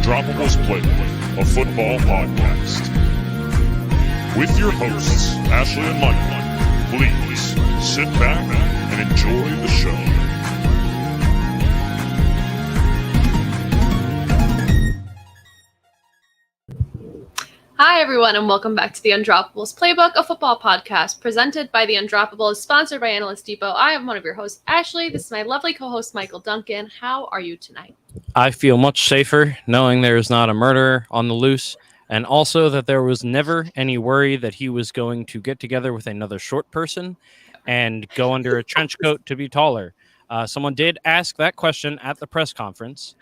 Undroppables Playbook, a football podcast. With your hosts, Ashley and Michael, please sit back and enjoy the show. Hi, everyone, and welcome back to the Undroppables Playbook, a football podcast presented by the Undroppables, sponsored by Analyst Depot. I am one of your hosts, Ashley. This is my lovely co-host, Michael Duncan. How are you tonight? I feel much safer knowing there is not a murderer on the loose, and also that there was never any worry that he was going to get together with another short person and go under a trench coat to be taller. Someone did ask that question at the press conference,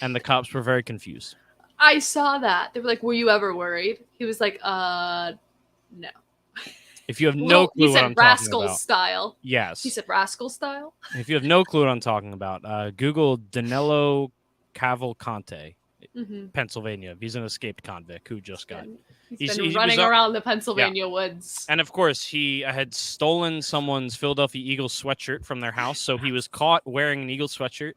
and the cops were very confused. I saw that. They were like, were you ever worried? He was like, no. If you have no clue what I'm talking rascal about. style. Yes. He said rascal style? If you have no clue what I'm talking about, Google Danilo Cavalcante, Pennsylvania. He's an escaped convict who just got... He's been running around the Pennsylvania woods. And of course, he had stolen someone's Philadelphia Eagles sweatshirt from their house, so he was caught wearing an Eagles sweatshirt,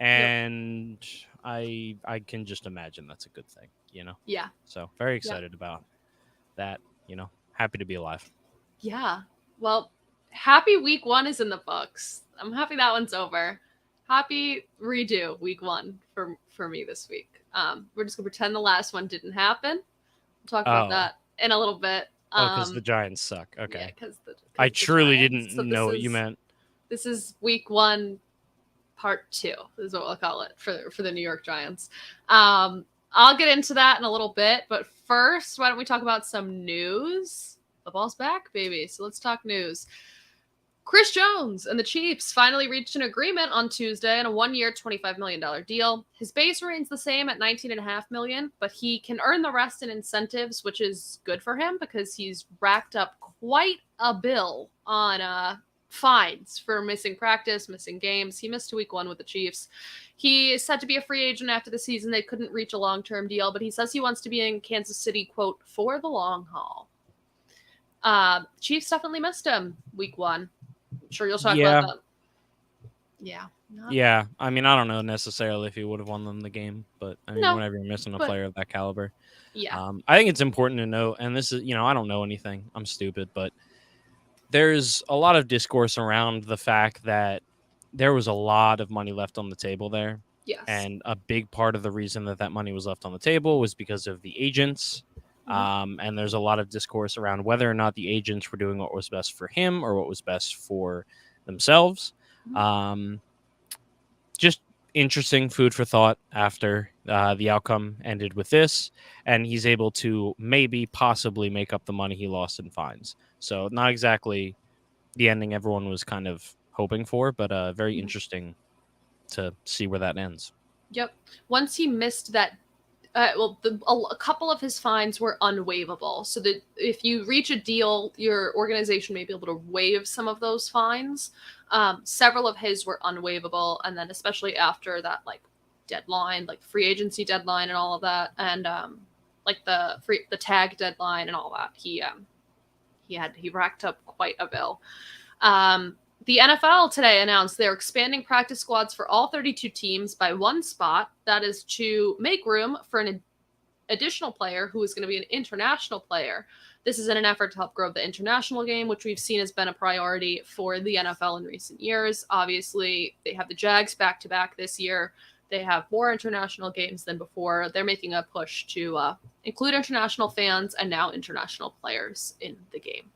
and... Yep. I can just imagine that's a good thing, you know? Yeah. So very excited about that, you know, happy to be alive. Yeah. Well, happy week one is in the books. I'm happy that one's over. Happy redo week one for me this week. We're just going to pretend the last one didn't happen. We'll talk about that in a little bit. Because the Giants suck. Okay. Yeah, because I truly didn't know what you meant. This is week one. Part 2 is what we'll call it for the New York Giants. I'll get into that in a little bit, but first, why don't we talk about some news? Football's back, baby. So let's talk news. Chris Jones and the Chiefs finally reached an agreement on Tuesday on a 1-year, $25 million deal. His base remains the same at $19.5 million, but he can earn the rest in incentives, which is good for him because he's racked up quite a bill on fines for missing practice, missing games. He missed week one with the Chiefs. He is set to be a free agent after the season. They couldn't reach a long-term deal, but he says he wants to be in Kansas City, quote, for the long haul. Chiefs definitely missed him week one. I'm sure you'll talk about that. Yeah. Yeah. I mean, I don't know necessarily if he would have won them the game, but I mean, whenever you're missing a player of that caliber. Yeah. I think it's important to note, and this is, you know, I don't know anything. I'm stupid, but there's a lot of discourse around the fact that there was a lot of money left on the table there. Yes. And a big part of the reason that money was left on the table was because of the agents. And there's a lot of discourse around whether or not the agents were doing what was best for him or what was best for themselves. Just interesting food for thought after the outcome ended with this. And he's able to possibly make up the money he lost in fines. So not exactly the ending everyone was kind of hoping for, but very interesting to see where that ends. Yep. Once he missed that, a couple of his fines were unwaivable. So that if you reach a deal, your organization may be able to waive some of those fines. Several of his were unwaivable, and then especially after that, like deadline, like free agency deadline and all of that, and like the tag deadline and all that, he racked up quite a bill. The NFL today announced they're expanding practice squads for all 32 teams by one spot. That is to make room for an additional player who is going to be an international player. This is in an effort to help grow the international game, which we've seen has been a priority for the NFL in recent years. Obviously, they have the Jags back-to-back this year. They have more international games than before. They're making a push to include international fans and now international players in the game.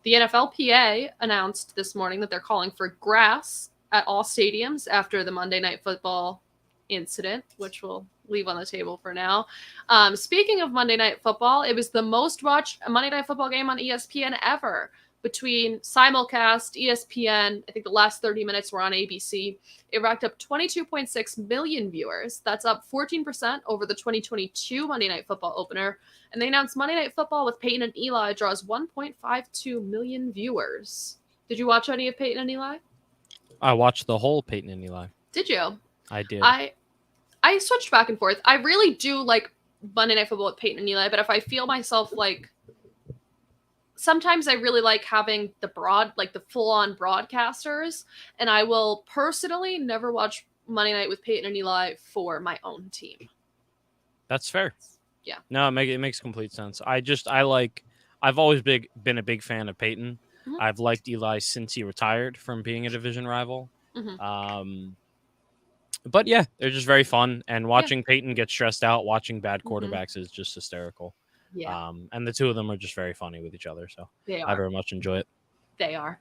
The NFLPA announced this morning that they're calling for grass at all stadiums after the Monday Night Football incident, which we'll leave on the table for now. Speaking of Monday Night Football, it was the most watched Monday Night Football game on ESPN ever. Between simulcast, ESPN, I think the last 30 minutes were on ABC. It racked up 22.6 million viewers. That's up 14% over the 2022 Monday Night Football opener. And they announced Monday Night Football with Peyton and Eli draws 1.52 million viewers. Did you watch any of Peyton and Eli? I watched the whole Peyton and Eli. Did you? I did. I switched back and forth. I really do like Monday Night Football with Peyton and Eli, but if I feel myself like sometimes I really like having the full-on broadcasters, and I will personally never watch Monday Night with Peyton and Eli for my own team. That's fair. Yeah. No, it makes complete sense. I've always been a big fan of Peyton. Mhm. I've liked Eli since he retired from being a division rival. Mhm. But yeah, they're just very fun. And watching Peyton get stressed out, watching bad Mhm. quarterbacks is just hysterical. Yeah, And the two of them are just very funny with each other. So they I are. very much enjoy it. They are.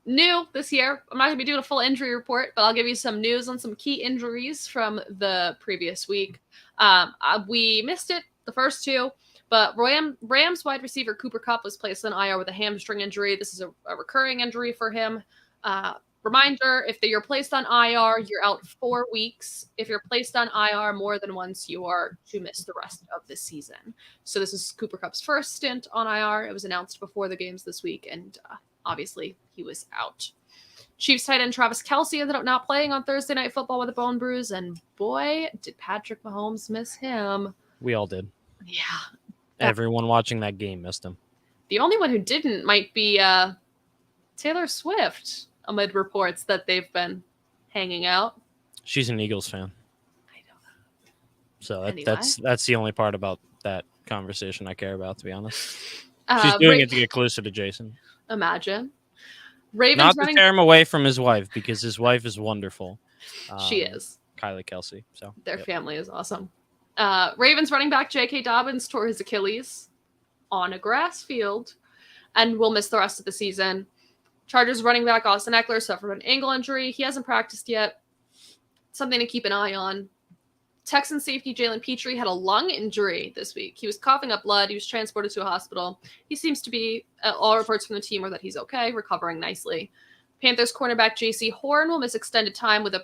New this year, I'm not going to be doing a full injury report, but I'll give you some news on some key injuries from the previous week. We missed it, the first two, but Rams wide receiver Cooper Kupp was placed on IR with a hamstring injury. This is a recurring injury for him. Reminder, if you're placed on IR, you're out 4 weeks. If you're placed on IR more than once, you are to miss the rest of the season. So this is Cooper Kupp's first stint on IR. It was announced before the games this week, and obviously he was out. Chiefs tight end Travis Kelce ended up not playing on Thursday Night Football with a bone bruise, and boy, did Patrick Mahomes miss him. We all did. Yeah. Everyone watching that game missed him. The only one who didn't might be Taylor Swift, amid reports that they've been hanging out. She's an Eagles fan. I know that. So Anyway. that's the only part about that conversation I care about, to be honest. She's doing it to get closer to Jason. Imagine. Ravens Not running... to tear him away from his wife, because his wife is wonderful. She is. Kylie Kelce. So their family is awesome. Ravens running back J.K. Dobbins tore his Achilles on a grass field and will miss the rest of the season. Chargers running back Austin Eckler suffered an ankle injury. He hasn't practiced yet. Something to keep an eye on. Texans safety Jalen Petrie had a lung injury this week. He was coughing up blood. He was transported to a hospital. He seems to be, all reports from the team are that he's okay, recovering nicely. Panthers cornerback J.C. Horn will miss extended time with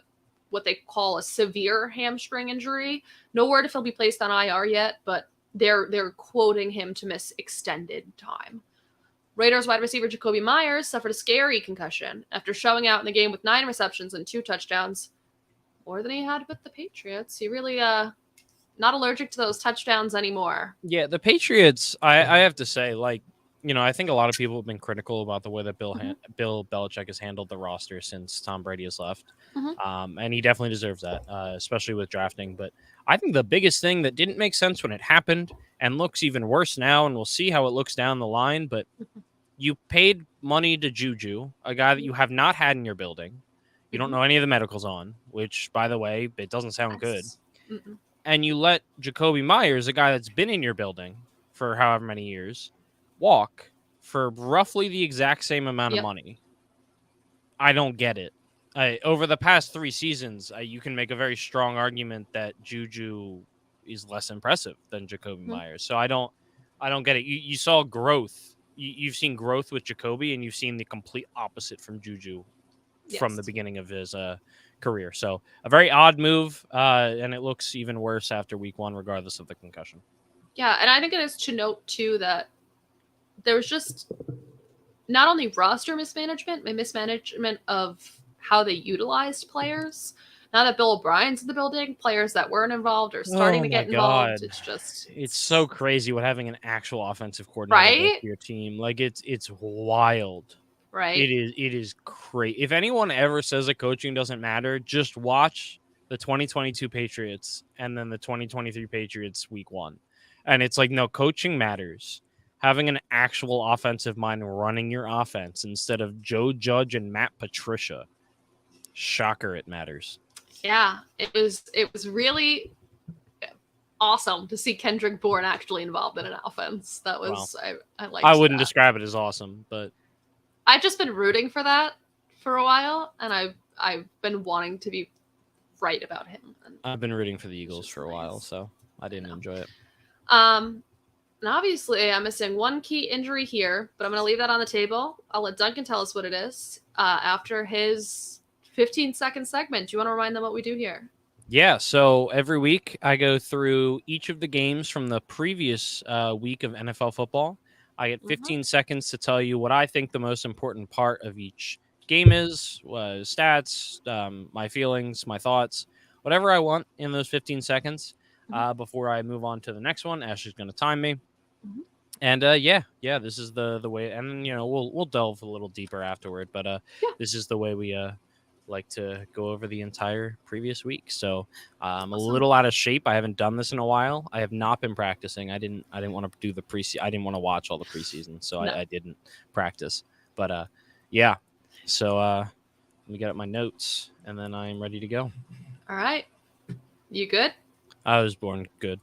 what they call a severe hamstring injury. No word if he'll be placed on IR yet, but they're quoting him to miss extended time. Raiders wide receiver Jacoby Myers suffered a scary concussion after showing out in the game with 9 receptions and 2 touchdowns. More than he had with the Patriots. He really not allergic to those touchdowns anymore. Yeah, the Patriots, I have to say, I think a lot of people have been critical about the way that Bill Belichick has handled the roster since Tom Brady has left. And he definitely deserves that, especially with drafting. But I think the biggest thing that didn't make sense when it happened and looks even worse now, and we'll see how it looks down the line, but you paid money to Juju, a guy that you have not had in your building. You don't know any of the medicals on, which, by the way, it doesn't sound good. And you let Jacoby Myers, a guy that's been in your building for however many years, walk for roughly the exact same amount of money. I don't get it. Over the past 3 seasons, you can make a very strong argument that Juju is less impressive than Jacoby Myers. So I don't get it. You saw growth. You've seen growth with Jacoby, and you've seen the complete opposite from Juju from the beginning of his career. So a very odd move, and it looks even worse after week 1, regardless of the concussion. Yeah, and I think it is to note, too, that there was just not only roster mismanagement, but mismanagement of how they utilized players. Now that Bill O'Brien's in the building, players that weren't involved are starting to get involved. It's so crazy what having an actual offensive coordinator for your team. Like, it's wild. Right. It is crazy. If anyone ever says that coaching doesn't matter, just watch the 2022 Patriots and then the 2023 Patriots week 1. And it's like, no, coaching matters. Having an actual offensive mind running your offense instead of Joe Judge and Matt Patricia. Shocker, it matters. Yeah, it was really awesome to see Kendrick Bourne actually involved in an offense. That was, I liked I wouldn't describe it as awesome, but I've just been rooting for that for a while, and I've been wanting to be right about him. And I've been rooting for the Eagles for a while, so I didn't enjoy it. And obviously, I'm missing one key injury here, but I'm going to leave that on the table. I'll let Duncan tell us what it is after his 15-second segment. Do you want to remind them what we do here? Yeah, so every week I go through each of the games from the previous week of NFL football. I get 15 seconds to tell you what I think the most important part of each game is, stats, my feelings, my thoughts, whatever I want in those 15 seconds before I move on to the next one. Ashley's going to time me. And this is the way, and we'll delve a little deeper afterward, but this is the way we like to go over the entire previous week. So I'm a Awesome. little out of shape. I haven't done this in a while. I have not been practicing. I didn't want to do the preseason. I didn't want to watch all the preseason, so No. I didn't practice. But yeah. So let me get up my notes, and then I'm ready to go. All right. You good? I was born good.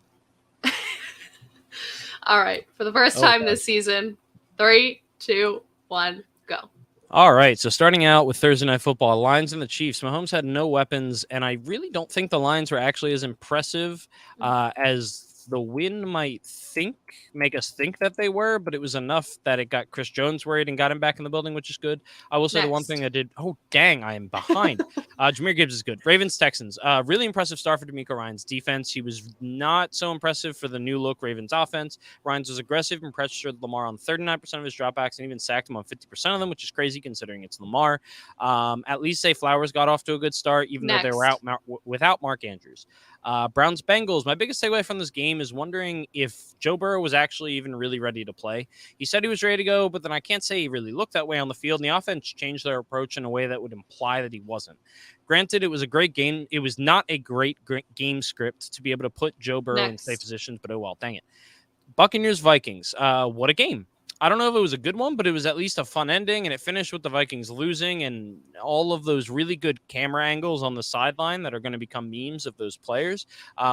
All right. For the first time this season, 3, 2, 1, go. All right, so starting out with Thursday Night Football, Lions and the Chiefs. Mahomes had no weapons, and I really don't think the Lions were actually as impressive as the win might make us think that they were, but it was enough that it got Chris Jones worried and got him back in the building, which is good. I will say the one thing I did, oh, dang, I am behind. Jameer Gibbs is good. Ravens, Texans. Really impressive start for D'Amico Ryan's defense. He was not so impressive for the new look Ravens offense. Ryans was aggressive and pressured Lamar on 39% of his dropbacks and even sacked him on 50% of them, which is crazy considering it's Lamar. At least Zay Flowers got off to a good start, even though they were out without Mark Andrews. Browns, Bengals. My biggest takeaway from this game is wondering if Joe Burrow was actually even really ready to play. He said he was ready to go, but then I can't say he really looked that way on the field, and the offense changed their approach in a way that would imply that he wasn't. Granted, it was a great game. It was not a great game script to be able to put Joe Burrow in safe positions, but oh well, dang it. Buccaneers, Vikings. What a game. I don't know if it was a good one, but it was at least a fun ending, and it finished with the Vikings losing and all of those really good camera angles on the sideline that are going to become memes of those players.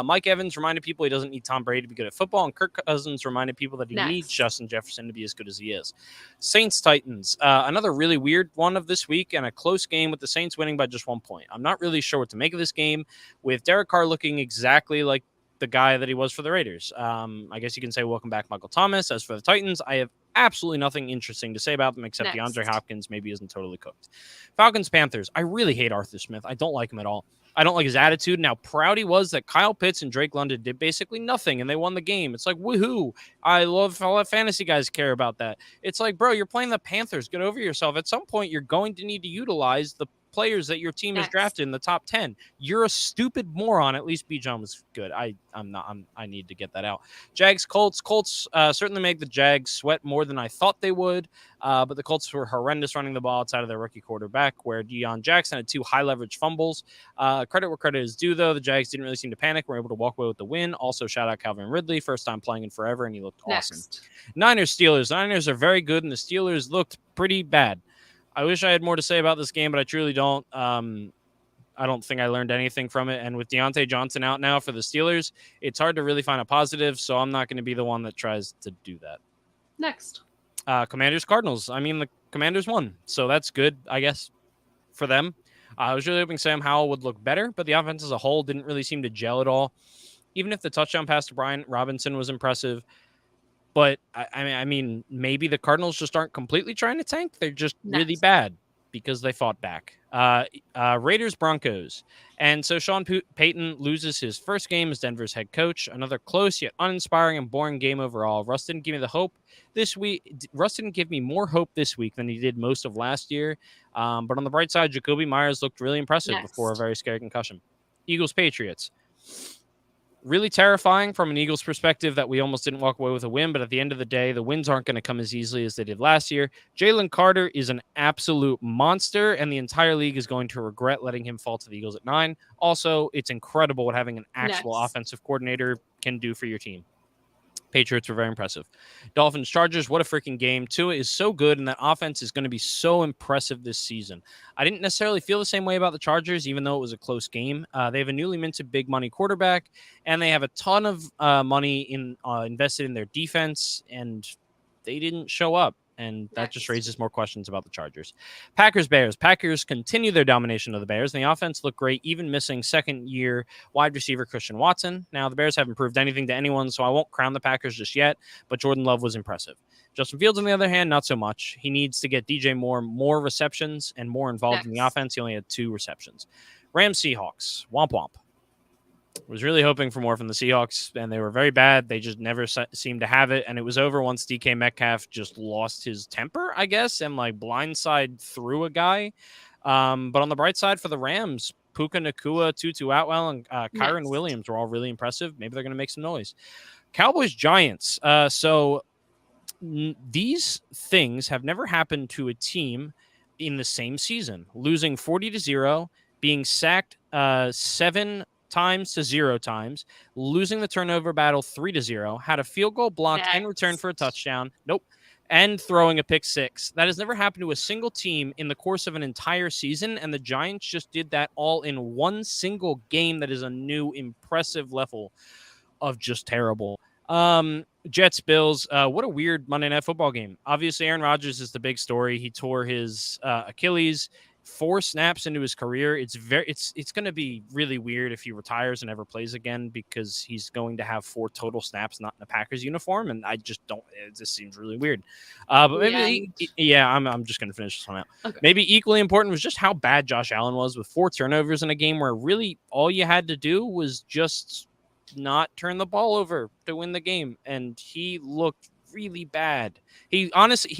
Mike Evans reminded people he doesn't need Tom Brady to be good at football, and Kirk Cousins reminded people that he needs Justin Jefferson to be as good as he is. Saints, Titans. Another really weird one of this week, and a close game with the Saints winning by just 1 point. I'm not really sure what to make of this game, with Derek Carr looking exactly like the guy that he was for the Raiders. I guess you can say welcome back, Michael Thomas. As for the Titans, I have absolutely nothing interesting to say about them except DeAndre Hopkins maybe isn't totally cooked. Falcons, Panthers. I really hate Arthur Smith. I don't like him at all. I don't like his attitude and how proud he was that Kyle Pitts and Drake London did basically nothing and they won the game. It's like, woohoo. I love fantasy guys care about that. It's like, bro, you're playing the Panthers. Get over yourself. At some point, you're going to need to utilize the players that your team has drafted in the top 10. You're a stupid moron. At least Bijan was good. I need to get that out. Jags, Colts. Colts certainly make the Jags sweat more than I thought they would. But the Colts were horrendous running the ball outside of their rookie quarterback, where Deion Jackson had 2 high leverage fumbles. Credit where credit is due, though. The Jags didn't really seem to panic. Were able to walk away with the win. Also, shout out Calvin Ridley, first time playing in forever, and he looked awesome. Niners, Steelers. Niners are very good, and the Steelers looked pretty bad. I wish I had more to say about this game, but I truly don't. I don't think I learned anything from it. And with Deontay Johnson out now for the Steelers, it's hard to really find a positive, so I'm not going to be the one that tries to do that. Next. Commanders, Cardinals. I mean, the Commanders won, so that's good, I guess, for them. I was really hoping Sam Howell would look better, but the offense as a whole didn't really seem to gel at all. Even if the touchdown pass to Brian Robinson was impressive, but I mean, maybe the Cardinals just aren't completely trying to tank. They're just really bad because they fought back. Raiders, Broncos. And so Sean Payton loses his first game as Denver's head coach. Another close yet uninspiring and boring game overall. Russ didn't give me the hope this week. Russ didn't give me more hope this week than he did most of last year. But on the bright side, Jacoby Myers looked really impressive before a very scary concussion. Eagles, Patriots. Really terrifying from an Eagles perspective that we almost didn't walk away with a win, but at the end of the day, the wins aren't going to come as easily as they did last year. Jalen Carter is an absolute monster, and the entire league is going to regret letting him fall to the Eagles at 9. Also, it's incredible what having an actual offensive coordinator can do for your team. Patriots were very impressive. Dolphins, Chargers, what a freaking game. Tua is so good, and that offense is going to be so impressive this season. I didn't necessarily feel the same way about the Chargers, even though it was a close game. They have a newly minted big money quarterback, and they have a ton of money invested in their defense, and they didn't show up. And that just raises more questions about the Chargers. Packers, Bears. Packers continue their domination of the Bears, and the offense looked great, even missing second-year wide receiver Christian Watson. Now, the Bears haven't proved anything to anyone, so I won't crown the Packers just yet, but Jordan Love was impressive. Justin Fields, on the other hand, not so much. He needs to get DJ Moore more receptions and more involved in the offense. He only had 2 receptions. Rams, Seahawks. Womp womp. Was really hoping for more from the Seahawks, and they were very bad. They just never seemed to have it, and it was over once DK Metcalf just lost his temper, I guess, and like blindside threw a guy. But on the bright side for the Rams, Puka Nacua, Tutu Atwell, and Kyron Williams were all really impressive. Maybe they're going to make some noise. Cowboys, Giants. So these things have never happened to a team in the same season, losing 40-0, being sacked 7 times to 0 times, losing the turnover battle 3-0, had a field goal blocked and returned for a Next. touchdown. Nope. And throwing a pick six. That has never happened to a single team in the course of an entire season, and the Giants just did that all in one single game. That is a new impressive level of just terrible. Jets Bills. What a weird Monday Night Football game. Obviously, Aaron Rodgers is the big story. He tore his Achilles 4 snaps into his career. It's going to be really weird if he retires and never plays again, because he's going to have 4 total snaps not in a Packers uniform, and I just don't. It just seems really weird. But maybe, yeah, I'm just going to finish this one out. Okay. Maybe equally important was just how bad Josh Allen was with 4 turnovers in a game where really all you had to do was just not turn the ball over to win the game, and he looked really bad. He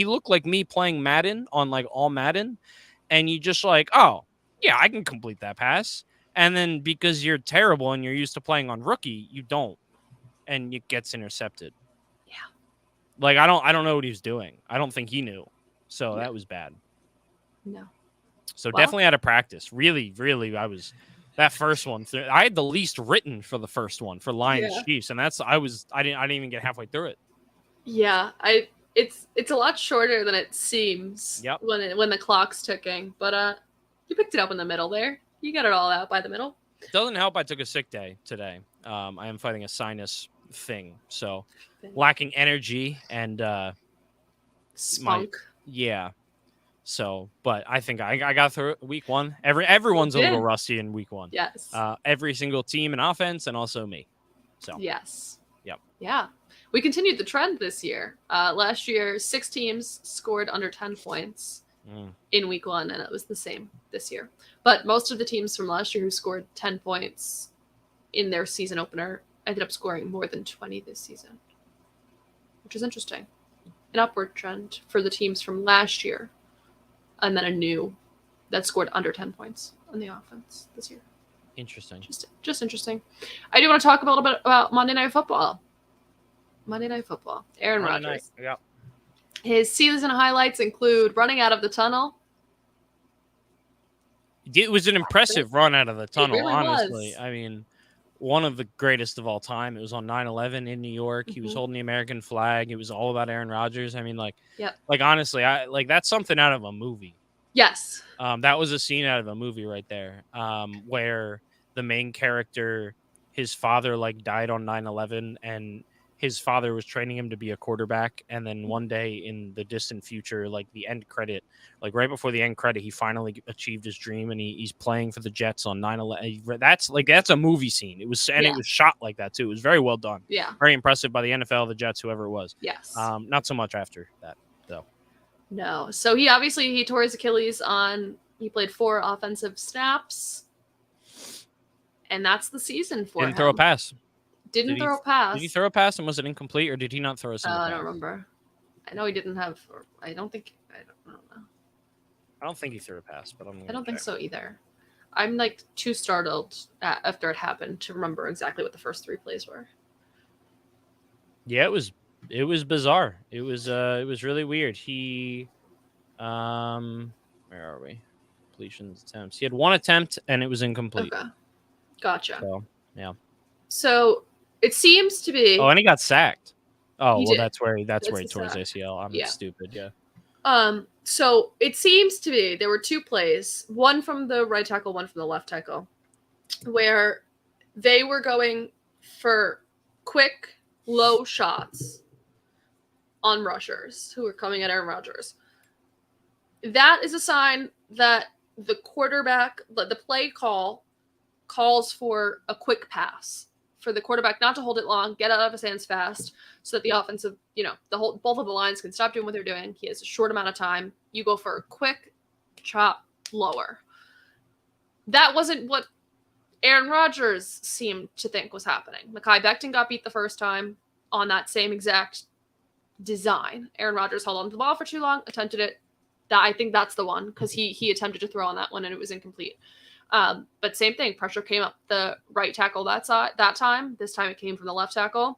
looked like me playing Madden on like all Madden, and you just like, oh yeah, I can complete that pass, and then because you're terrible and you're used to playing on rookie, you don't, and it gets intercepted. Yeah, like I don't know what he was doing. I don't think he knew, so that was bad. No, so definitely out of practice. Really, I was. That first one, I had the least written for the first one for Lions Chiefs, and I didn't even get halfway through it. Yeah, it's a lot shorter than it seems. Yep. When the clock's ticking, but you picked it up in the middle there. You got it all out by the middle. It doesn't help. I took a sick day today. I am fighting a sinus thing, so lacking energy and spunk. So, but I think I got through it week 1. Everyone's a little rusty in week 1. Yes. Every single team in offense, and also me. So yes. Yep. Yeah. We continued the trend this year. Last year, 6 teams scored under 10 points in week 1, and it was the same this year. But most of the teams from last year who scored 10 points in their season opener ended up scoring more than 20 this season, which is interesting. An upward trend for the teams from last year. And then a new that scored under 10 points on the offense this year. Interesting. Just interesting. I do want to talk a little bit about Monday Night Football. Aaron Rodgers. Yeah. His season highlights include running out of the tunnel. It was an impressive run out of the tunnel, really honestly. was. I mean, one of the greatest of all time. It was on 9/11 in New York. He was holding the American flag. It was all about Aaron Rodgers. I mean, like honestly, that's something out of a movie. Yes. That was a scene out of a movie right there, where the main character, his father died on 9/11, and his father was training him to be a quarterback. And then one day in the distant future, the end credit, right before the end credit, he finally achieved his dream, and he's playing for the Jets on 9/11. That's a movie scene. It was, and it was shot like that too. It was very well done. Yeah. Very impressive by the NFL, the Jets, whoever it was. Yes. Not so much after that, though. No. So he tore his Achilles he played 4 offensive snaps, and that's the season for him. Didn't throw a pass. Didn't throw a pass. Did he throw a pass, and was it incomplete, or did he not throw a single pass? I don't remember. I know he didn't have. I don't know. I don't think he threw a pass, but I don't think so either. I'm too startled after it happened to remember exactly what the first 3 plays were. Yeah, it was bizarre. It was really weird. He, where are we? Completions attempts. He had 1 attempt, and it was incomplete. Okay, gotcha. So yeah. So it seems to be. Oh, and he got sacked. Oh, well, did. that's where he tore his ACL. I'm stupid. Yeah. So it seems to be there were 2 plays, one from the right tackle, one from the left tackle, where they were going for quick, low shots on rushers who were coming at Aaron Rodgers. That is a sign that the quarterback, the play calls for a quick pass, for the quarterback not to hold it long, get out of his hands fast, so that the offensive, both of the lines can stop doing what they're doing. He has a short amount of time. You go for a quick chop lower. That wasn't what Aaron Rodgers seemed to think was happening. Mekhi Becton got beat the first time on that same exact design. Aaron Rodgers held on to the ball for too long, attempted it. I think that's the one, because he attempted to throw on that one and it was incomplete. But same thing, pressure came up the right tackle that time. This time it came from the left tackle.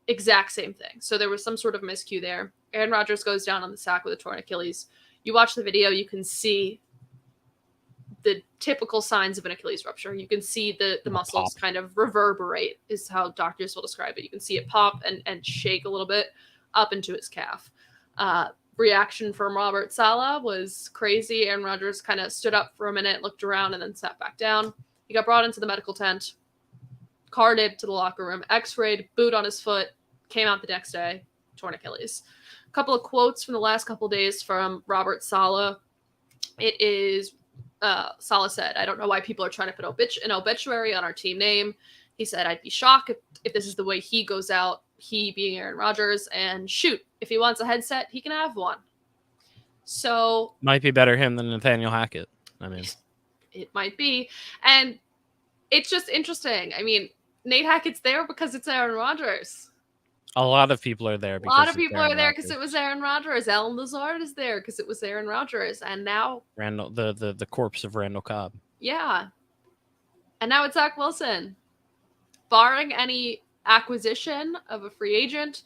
Exact same thing. So there was some sort of miscue there. Aaron Rodgers goes down on the sack with a torn Achilles. You watch the video, you can see the typical signs of an Achilles rupture. You can see the muscles kind of reverberate, is how doctors will describe it. You can see it pop and shake a little bit up into his calf. Reaction from Robert Saleh was crazy. Aaron Rodgers kind of stood up for a minute, looked around, and then sat back down. He got brought into the medical tent, carted to the locker room, x-rayed, boot on his foot, came out the next day, torn Achilles. A couple of quotes from the last couple of days from Robert Saleh. It is, Saleh said, "I don't know why people are trying to put an obituary on our team name." He said, "I'd be shocked if this is the way he goes out," he being Aaron Rodgers, "and shoot, if he wants a headset, he can have one." So might be better him than Nathaniel Hackett. I mean, it might be. And it's just interesting. I mean, Nate Hackett's there because it's Aaron Rodgers. A lot of people are there because a lot of people are there because it was Aaron Rodgers. Alan Lazard is there because it was Aaron Rodgers. And now Randall, the corpse of Randall Cobb. Yeah. And now it's Zach Wilson. Barring any acquisition of a free agent,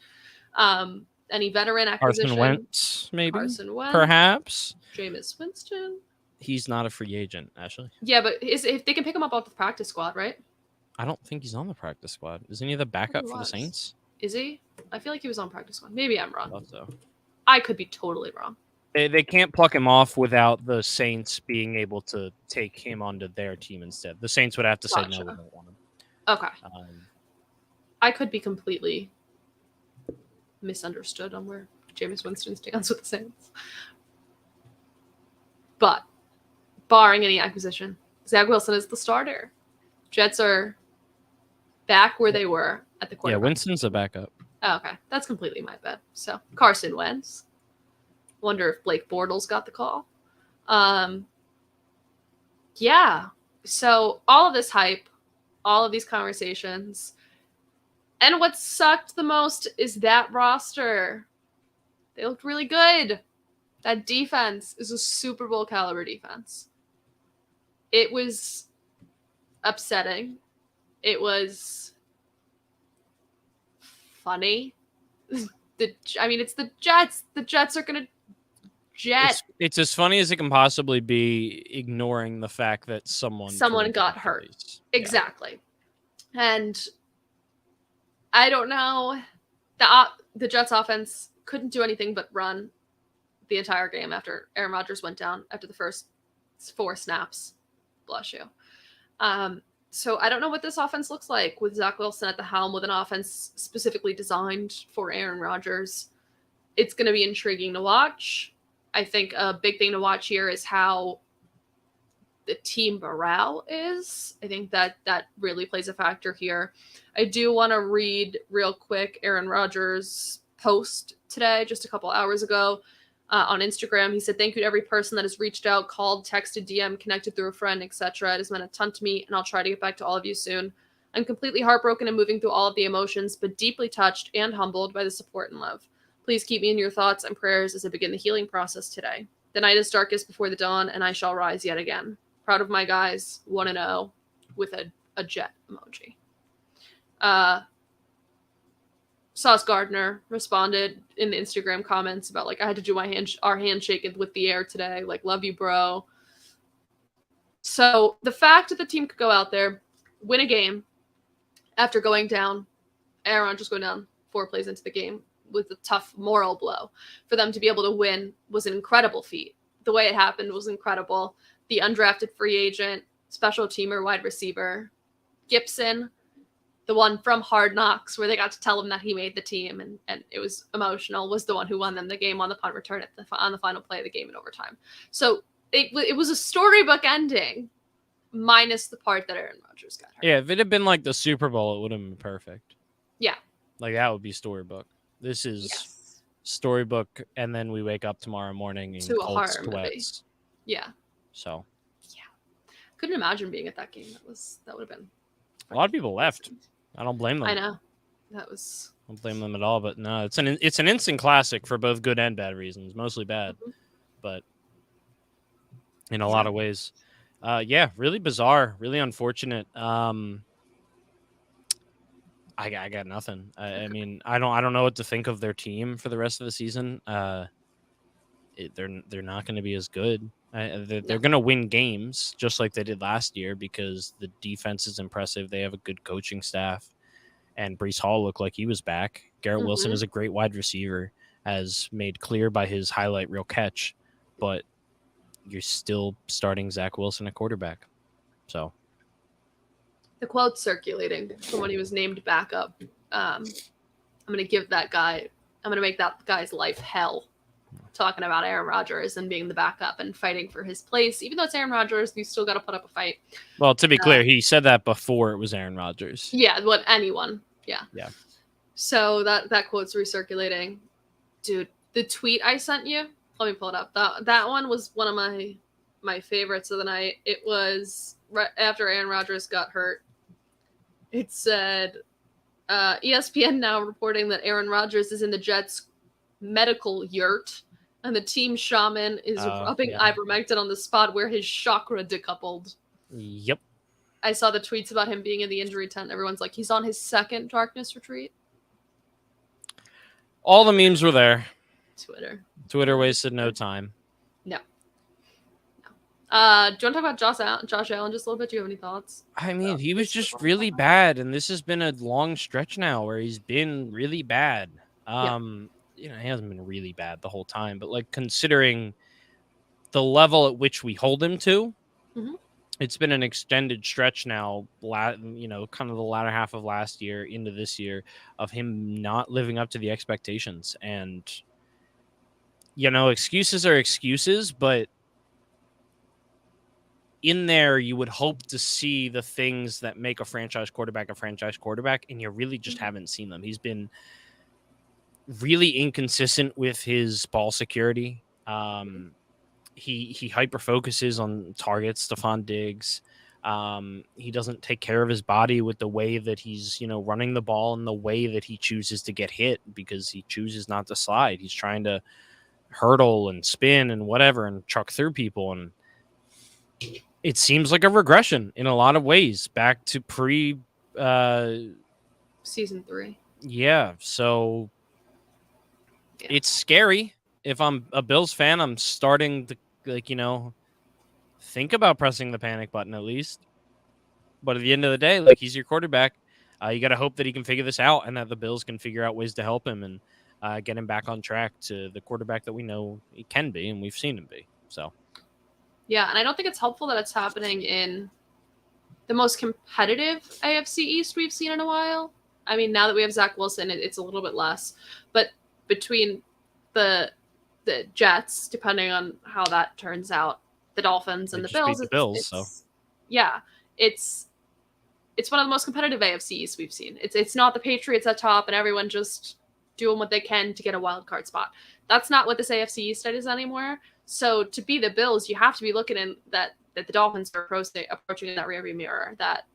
any veteran acquisition. Carson Wentz, maybe. Carson Wentz. Perhaps. Jameis Winston. He's not a free agent, Ashley. Yeah, but if they can pick him up off the practice squad, right? I don't think he's on the practice squad. Isn't he the backup for the Saints? Is he? I feel like he was on practice squad. Maybe I'm wrong. I thought so. I could be totally wrong. They can't pluck him off without the Saints being able to take him onto their team instead. The Saints would have to say, no, we don't want him. Okay. I could be completely misunderstood on where Jameis Winston stands with the Saints. But barring any acquisition, Zach Wilson is the starter. Jets are back where they were at the quarterback. Yeah, Winston's a backup. Oh, okay. That's completely my bad. So Carson Wentz. Wonder if Blake Bortles got the call. Yeah. So all of this hype, all of these conversations. And what sucked the most is that roster. They looked really good. That defense is a Super Bowl caliber defense. It was upsetting. It was funny. It's the Jets. The Jets are going to jet. It's as funny as it can possibly be, ignoring the fact that someone got hurt. Exactly. Yeah. And I don't know. The Jets offense couldn't do anything but run the entire game after Aaron Rodgers went down after the first 4 snaps. Bless you. So I don't know what this offense looks like with Zach Wilson at the helm, with an offense specifically designed for Aaron Rodgers. It's going to be intriguing to watch. I think a big thing to watch here is how the team morale is. I think that really plays a factor here. I do want to read real quick Aaron Rodgers' post today, just a couple hours ago, on Instagram. He said, "Thank you to every person that has reached out, called, texted, DM, connected through a friend, etc. It has meant a ton to me, and I'll try to get back to all of you soon. I'm completely heartbroken and moving through all of the emotions, but deeply touched and humbled by the support and love. Please keep me in your thoughts and prayers as I begin the healing process today. The night is darkest before the dawn, and I shall rise yet again. Proud of my guys, 1-0, with a jet emoji." Sauce Gardner responded in the Instagram comments about, like, "I had to do our handshake with the air today. Like, love you, bro." So the fact that the team could go out there, win a game after going down, Aaron Rodgers going down 4 plays into the game with a tough moral blow, for them to be able to win was an incredible feat. The way it happened was incredible. The undrafted free agent, special teamer, wide receiver, Gibson, the one from Hard Knocks, where they got to tell him that he made the team and it was emotional, was the one who won them the game on the punt return on the final play of the game in overtime. So it was a storybook ending, minus the part that Aaron Rodgers got hurt. Yeah, if it had been like the Super Bowl, it would have been perfect. Yeah. Like, that would be storybook. This is storybook, and then we wake up tomorrow morning in cold sweats. Yeah. So. Yeah. Couldn't imagine being at that game. That would have been. A lot of people left. I don't blame them. I know. I don't blame them at all, but no, it's an instant classic for both good and bad reasons. Mostly bad, but in a lot of ways. Really bizarre, really unfortunate. I got nothing. I mean, I don't know what to think of their team for the rest of the season. they're not going to be as good. They're going to win games just like they did last year because the defense is impressive. They have a good coaching staff, and Brees Hall looked like he was back. Garrett Wilson is a great wide receiver, as made clear by his highlight reel catch, but you're still starting Zach Wilson at quarterback. So the quote circulating from when he was named backup. I'm going to give that guy. I'm going to make that guy's life hell. Talking about Aaron Rodgers and being the backup and fighting for his place, even though it's Aaron Rodgers, you still got to put up a fight. Well, to be clear, he said that before it was Aaron Rodgers. Yeah, what anyone. Yeah. So that quote's recirculating, dude. The tweet I sent you, let me pull it up. That one was one of my favorites of the night. It was right after Aaron Rodgers got hurt. It said, ESPN now reporting that Aaron Rodgers is in the Jets' medical yurt, and the team shaman is rubbing ivermectin on the spot where his chakra decoupled. Yep. I saw the tweets about him being in the injury tent. Everyone's like, he's on his second darkness retreat. All the memes were there. Twitter wasted no time. No. Do you want to talk about Josh Allen just a little bit? Do you have any thoughts? I mean, he was just really bad, and this has been a long stretch now where he's been really bad. He hasn't been really bad the whole time, but like considering the level at which we hold him to, it's been an extended stretch now, kind of the latter half of last year into this year of him not living up to the expectations. And, excuses are excuses, but in there, you would hope to see the things that make a franchise quarterback, and you really just haven't seen them. He's been really inconsistent with his ball security. He hyper focuses on targets, Stephon Diggs. He doesn't take care of his body with the way that he's, running the ball and the way that he chooses to get hit because he chooses not to slide. He's trying to hurdle and spin and whatever and truck through people. And it seems like a regression in a lot of ways back to season 3. Yeah. So it's scary. If I'm a Bills fan, I'm starting to, think about pressing the panic button at least. But at the end of the day, he's your quarterback. You got to hope that he can figure this out and that the Bills can figure out ways to help him and get him back on track to the quarterback that we know he can be and we've seen him be. So, yeah, and I don't think it's helpful that it's happening in the most competitive AFC East we've seen in a while. I mean, now that we have Zach Wilson, it's a little bit less. But between the Jets, depending on how that turns out, the Dolphins and the Bills. It's one of the most competitive AFC East we've seen. It's not the Patriots at top and everyone just doing what they can to get a wild card spot. That's not what this AFC East is anymore. So to be the Bills, you have to be looking in that the Dolphins are approaching in that rearview mirror. That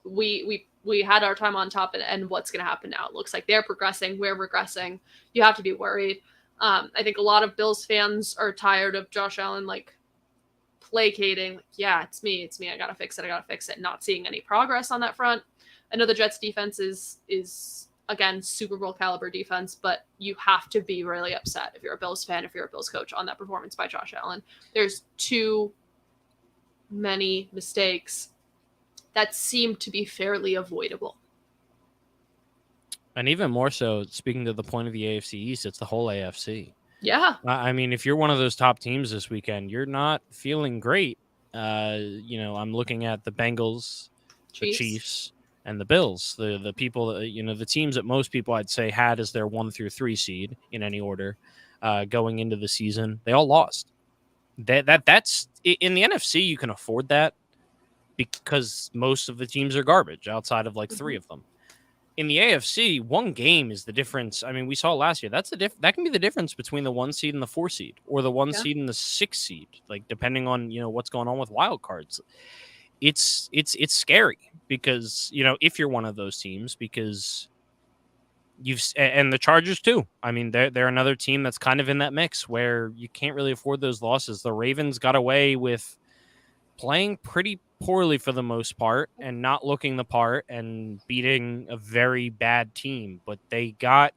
we had our time on top, and what's going to happen now? It looks like they're progressing. We're regressing. You have to be worried. I think a lot of Bills fans are tired of Josh Allen placating. It's me. I gotta fix it. Not seeing any progress on that front. I know the Jets defense is again Super Bowl caliber defense, but you have to be really upset if you're a Bills fan, if you're a Bills coach, on that performance by Josh Allen. There's too many mistakes that seem to be fairly avoidable. And even more so, speaking to the point of the AFC East, it's the whole AFC. Yeah. I mean, if you're one of those top teams this weekend, you're not feeling great. I'm looking at the Bengals, the Chiefs, and the Bills. The people, the teams that most people I'd say had as their 1 through 3 seed in any order going into the season. They all lost. That's in the NFC. You can afford that because most of the teams are garbage outside of 3 of them. In the AFC, one game is the difference. I mean, we saw last year. That can be the difference between the 1 seed and the 4 seed, or the 1 seed and the 6 seed. Depending on what's going on with wild cards, it's scary because if you're one of those teams, because and the Chargers too. I mean, they're another team that's kind of in that mix where you can't really afford those losses. The Ravens got away with playing pretty poorly for the most part and not looking the part and beating a very bad team, but they got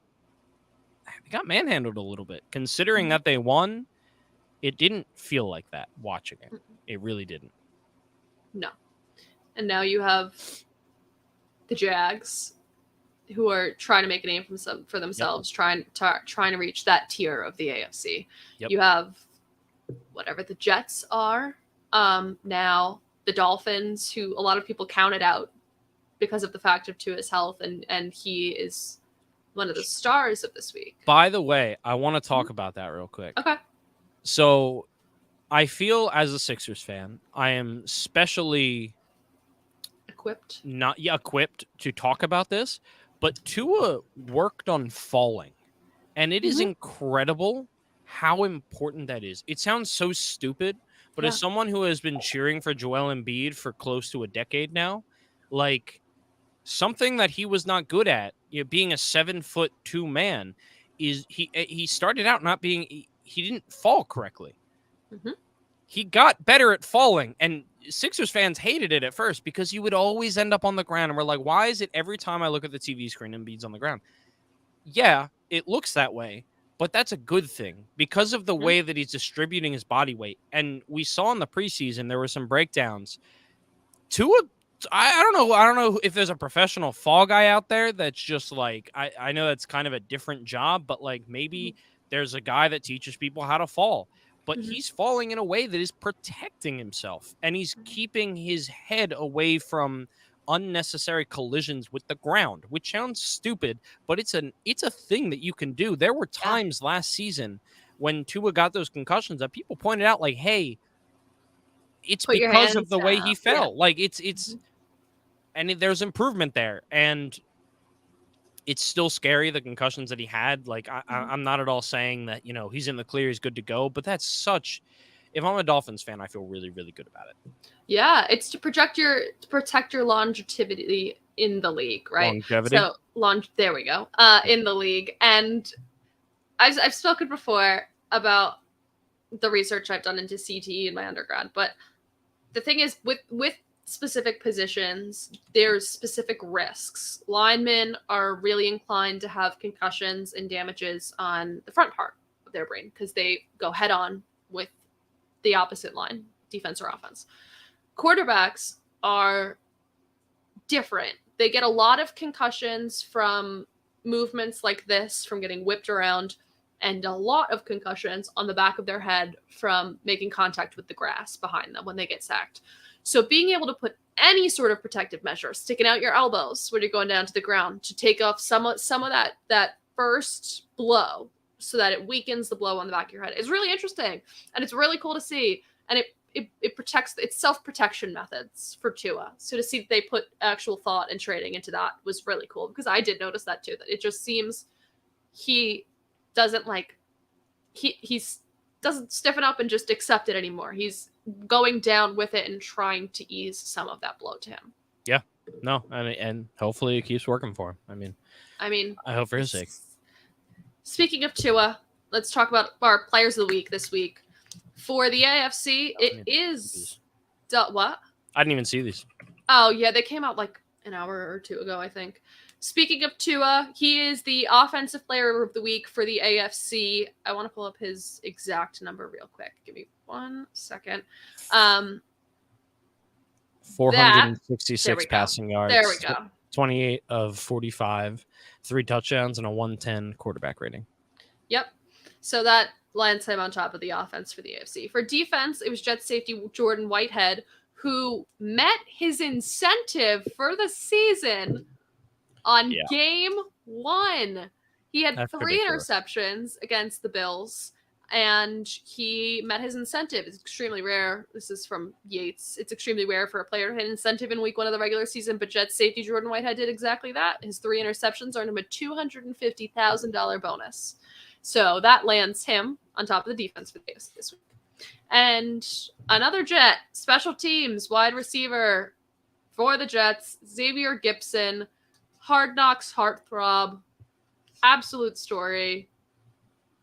they got manhandled a little bit. Considering that they won, it didn't feel like that watching it. It really didn't. No. And now you have the Jags, who are trying to make a name for themselves, trying to reach that tier of the AFC. Yep. You have whatever the Jets are now, the Dolphins, who a lot of people counted out because of the fact of Tua's health, and he is one of the stars of this week. By the way, I want to talk about that real quick. Okay. So I feel as a Sixers fan, I am specially Equipped to talk about this, but Tua worked on falling, and it is incredible how important that is. It sounds so stupid, but as someone who has been cheering for Joel Embiid for close to a decade now, like, something that he was not good at, being a 7'2" man, is he started out not being, he didn't fall correctly. He got better at falling, and Sixers fans hated it at first because he would always end up on the ground, and we're like, why is it every time I look at the TV screen, Embiid's on the ground? Yeah, it looks that way, but that's a good thing because of the way that he's distributing his body weight. And we saw in the preseason, there were some breakdowns. Tua, I don't know if there's a professional fall guy out there that's just like, I know that's kind of a different job, but like maybe there's a guy that teaches people how to fall. But he's falling in a way that is protecting himself, and he's keeping his head away from unnecessary collisions with the ground, which sounds stupid, but it's a thing that you can do. There were times last season when Tua got those concussions that people pointed out, like, hey, it's because of the way he fell. Like, it's and there's improvement there, and it's still scary, the concussions that he had. Like, I'm not at all saying that, he's in the clear, he's good to go, but that's such, if I'm a Dolphins fan, I feel really, really good about it. Yeah, it's to protect your longevity in the league, right? Longevity? So, there we go. In the league. And I've spoken before about the research I've done into CTE in my undergrad, but the thing is, with specific positions, there's specific risks. Linemen are really inclined to have concussions and damages on the front part of their brain because they go head on with the opposite line, defense or offense. Quarterbacks are different. They get a lot of concussions from movements like this, from getting whipped around, and a lot of concussions on the back of their head from making contact with the grass behind them when they get sacked. So being able to put any sort of protective measure, sticking out your elbows when you're going down to the ground to take off some of that first blow so that it weakens the blow on the back of your head is really interesting. And it's really cool to see. And it protects, it's self-protection methods for Tua. So to see that they put actual thought and training into that was really cool, because I did notice that too, that it just seems he doesn't doesn't stiffen up and just accept it anymore. He's going down with it and trying to ease some of that blow to him. Yeah, no, and hopefully it keeps working for him. I mean, I hope for his sake. Speaking of Tua, let's talk about our players of the week this week. For the AFC, it is what? I didn't even see these. Oh yeah, they came out like an hour or two ago, I think. Speaking of Tua, he is the offensive player of the week for the AFC. I want to pull up his exact number real quick. Give me 1 second. 466 passing yards. There we go. 28 of 45, 3 touchdowns, and a 110 quarterback rating. Yep. So that lands him on top of the offense for the AFC. For defense, it was Jets safety Jordan Whitehead, who met his incentive for the season on game 1. He had 3 interceptions against the Bills, and he met his incentive. It's extremely rare. This is from Yates. It's extremely rare for a player to hit an incentive in week 1 of the regular season, but Jets safety Jordan Whitehead did exactly that. His 3 interceptions earned him a $250,000 bonus. So that lands him on top of the defense for this week. And another Jet, special teams, wide receiver for the Jets, Xavier Gipson, Hard Knocks heartthrob, absolute story,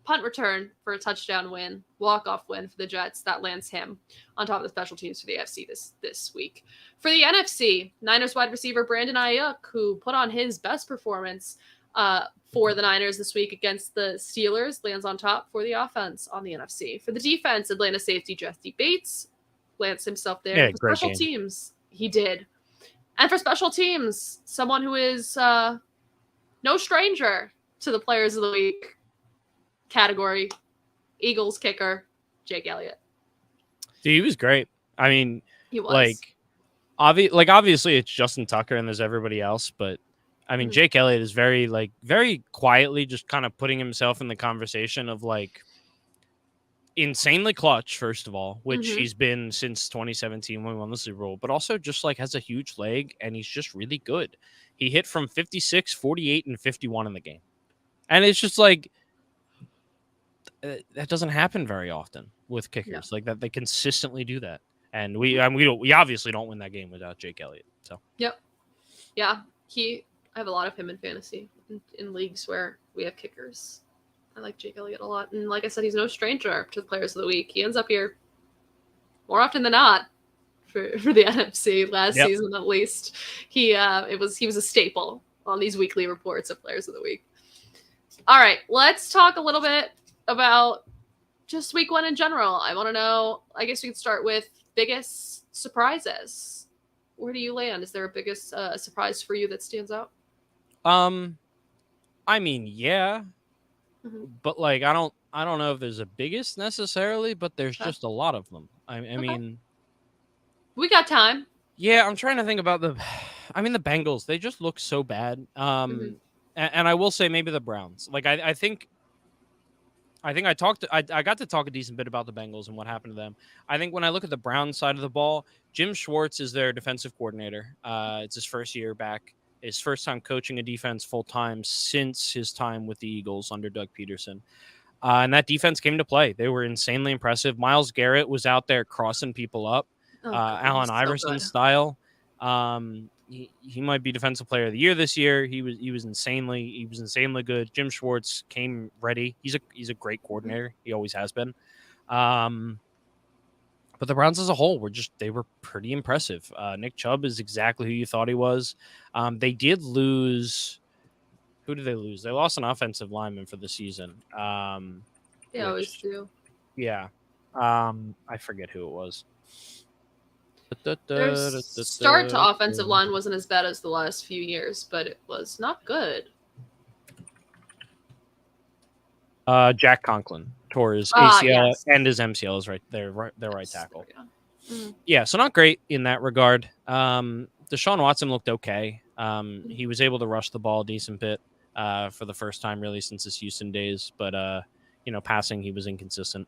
punt return for a touchdown win, walk-off win for the Jets. That lands him on top of the special teams for the AFC this week. For the NFC, Niners wide receiver Brandon Ayuk, who put on his best performance for the Niners this week against the Steelers. Lands on top for the offense on the NFC. For the defense, Atlanta safety Jesse Bates lands himself there. Yeah, For great special game. teams, he did. And for special teams, someone who is no stranger to the Players of the Week category, Eagles kicker Jake Elliott. Dude, he was great. I mean, He was. obviously it's Justin Tucker and there's everybody else, but I mean, Jake Elliott is very quietly just kind of putting himself in the conversation of like insanely clutch, first of all, which he's been since 2017 when we won the Super Bowl, but also just like has a huge leg and he's just really good. He hit from 56, 48, and 51 in the game. And it's just like that doesn't happen very often with kickers, like that they consistently do that. And we obviously don't win that game without Jake Elliott. So yeah, I have a lot of him in fantasy in leagues where we have kickers. I like Jake Elliott a lot, and like I said, he's no stranger to the Players of the Week. He ends up here more often than not for the NFC last season, at least. He was a staple on these weekly reports of Players of the Week. All right, let's talk a little bit about just week one in general. I want to know, I guess we could start with biggest surprises. Where do you land? Is there a biggest surprise for you that stands out? I mean, yeah. But like I don't know if there's a biggest necessarily, but there's just a lot of them. I mean, we got time. Yeah, I'm trying to think about the Bengals, they just look so bad. And I will say maybe the Browns. Like I think I got to talk a decent bit about the Bengals and what happened to them. I think when I look at the Browns side of the ball, Jim Schwartz is their defensive coordinator. It's his first year back. His first time coaching a defense full-time since his time with the Eagles under Doug Peterson. And that defense came to play. They were insanely impressive. Myles Garrett was out there crossing people up, Allen Iverson style. He might be defensive player of the year this year. He was insanely good. Jim Schwartz came ready. He's a great coordinator. He always has been. But the Browns as a whole they were pretty impressive. Nick Chubb is exactly who you thought he was. They did lose. Who did they lose? They lost an offensive lineman for the season. They always do. Yeah. I forget who it was. Their start to offensive line wasn't as bad as the last few years, but it was not good. Jack Conklin tore his ACL and his MCL is right there, their right tackle. Yeah, so not great in that regard. Deshaun Watson looked okay. He was able to rush the ball a decent bit for the first time really since his Houston days, but passing he was inconsistent.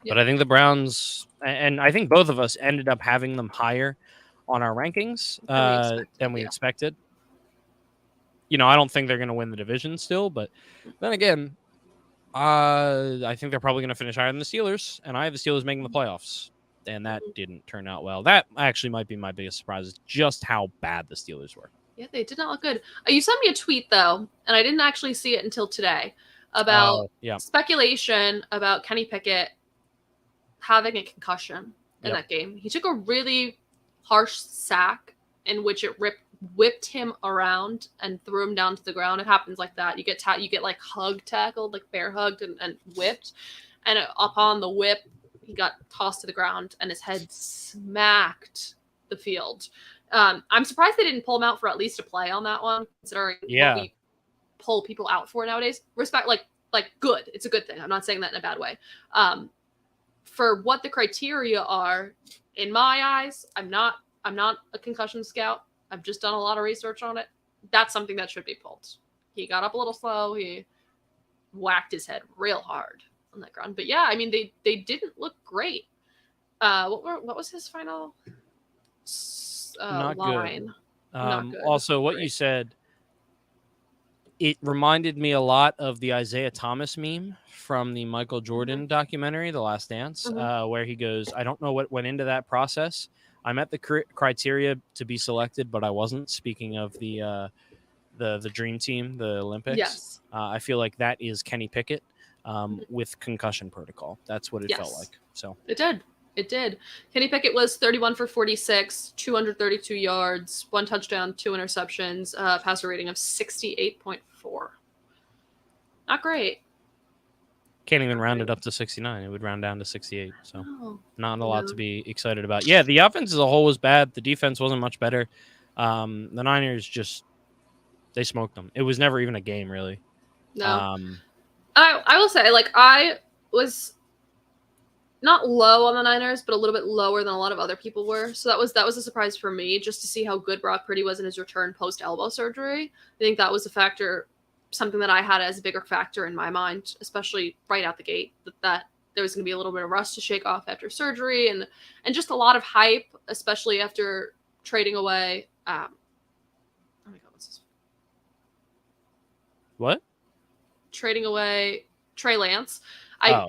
But I think the Browns, and I think both of us ended up having them higher on our rankings than we expected. I don't think they're going to win the division still, but then again, I think they're probably going to finish higher than the Steelers, and I have the Steelers making the playoffs, and that didn't turn out well. That actually might be my biggest surprise, is just how bad the Steelers were. Yeah, they did not look good. You sent me a tweet, though, and I didn't actually see it until today, about speculation about Kenny Pickett having a concussion in that game. He took a really harsh sack in which it whipped him around and threw him down to the ground. It happens like that. You get like tackled, like bear hugged and whipped. And upon the whip, he got tossed to the ground and his head smacked the field. I'm surprised they didn't pull him out for at least a play on that one, considering what we pull people out for nowadays. Respect, like good. It's a good thing. I'm not saying that in a bad way. For what the criteria are, in my eyes, I'm not a concussion scout. I've just done a lot of research on it. That's something that should be pulled. He got up a little slow. He whacked his head real hard on that ground. But yeah, I mean, they didn't look great. What was his final line? Not good. Also, what you said, it reminded me a lot of the Isaiah Thomas meme from the Michael Jordan documentary, The Last Dance, where he goes, I don't know what went into that process. I met the criteria to be selected, but I wasn't. Speaking of the dream team, the Olympics. Yes. I feel like that is Kenny Pickett with concussion protocol. That's what it felt like. So it did. It did. Kenny Pickett was 31 for 46, 232 yards, 1 touchdown, 2 interceptions, passer rating of 68.4. Not great. Can't even round it up to 69. It would round down to 68. So Oh, not a lot to be excited about. Yeah, the offense as a whole was bad. The defense wasn't much better. The Niners they smoked them. It was never even a game, really. No. I will say, like, I was not low on the Niners, but a little bit lower than a lot of other people were. So that was a surprise for me, just to see how good Brock Purdy was in his return post elbow surgery. I think that was a factor, something that I had as a bigger factor in my mind, especially right out the gate, that there was going to be a little bit of rust to shake off after surgery, and just a lot of hype, especially after trading away. Oh my God, what's this? What? Trading away Trey Lance.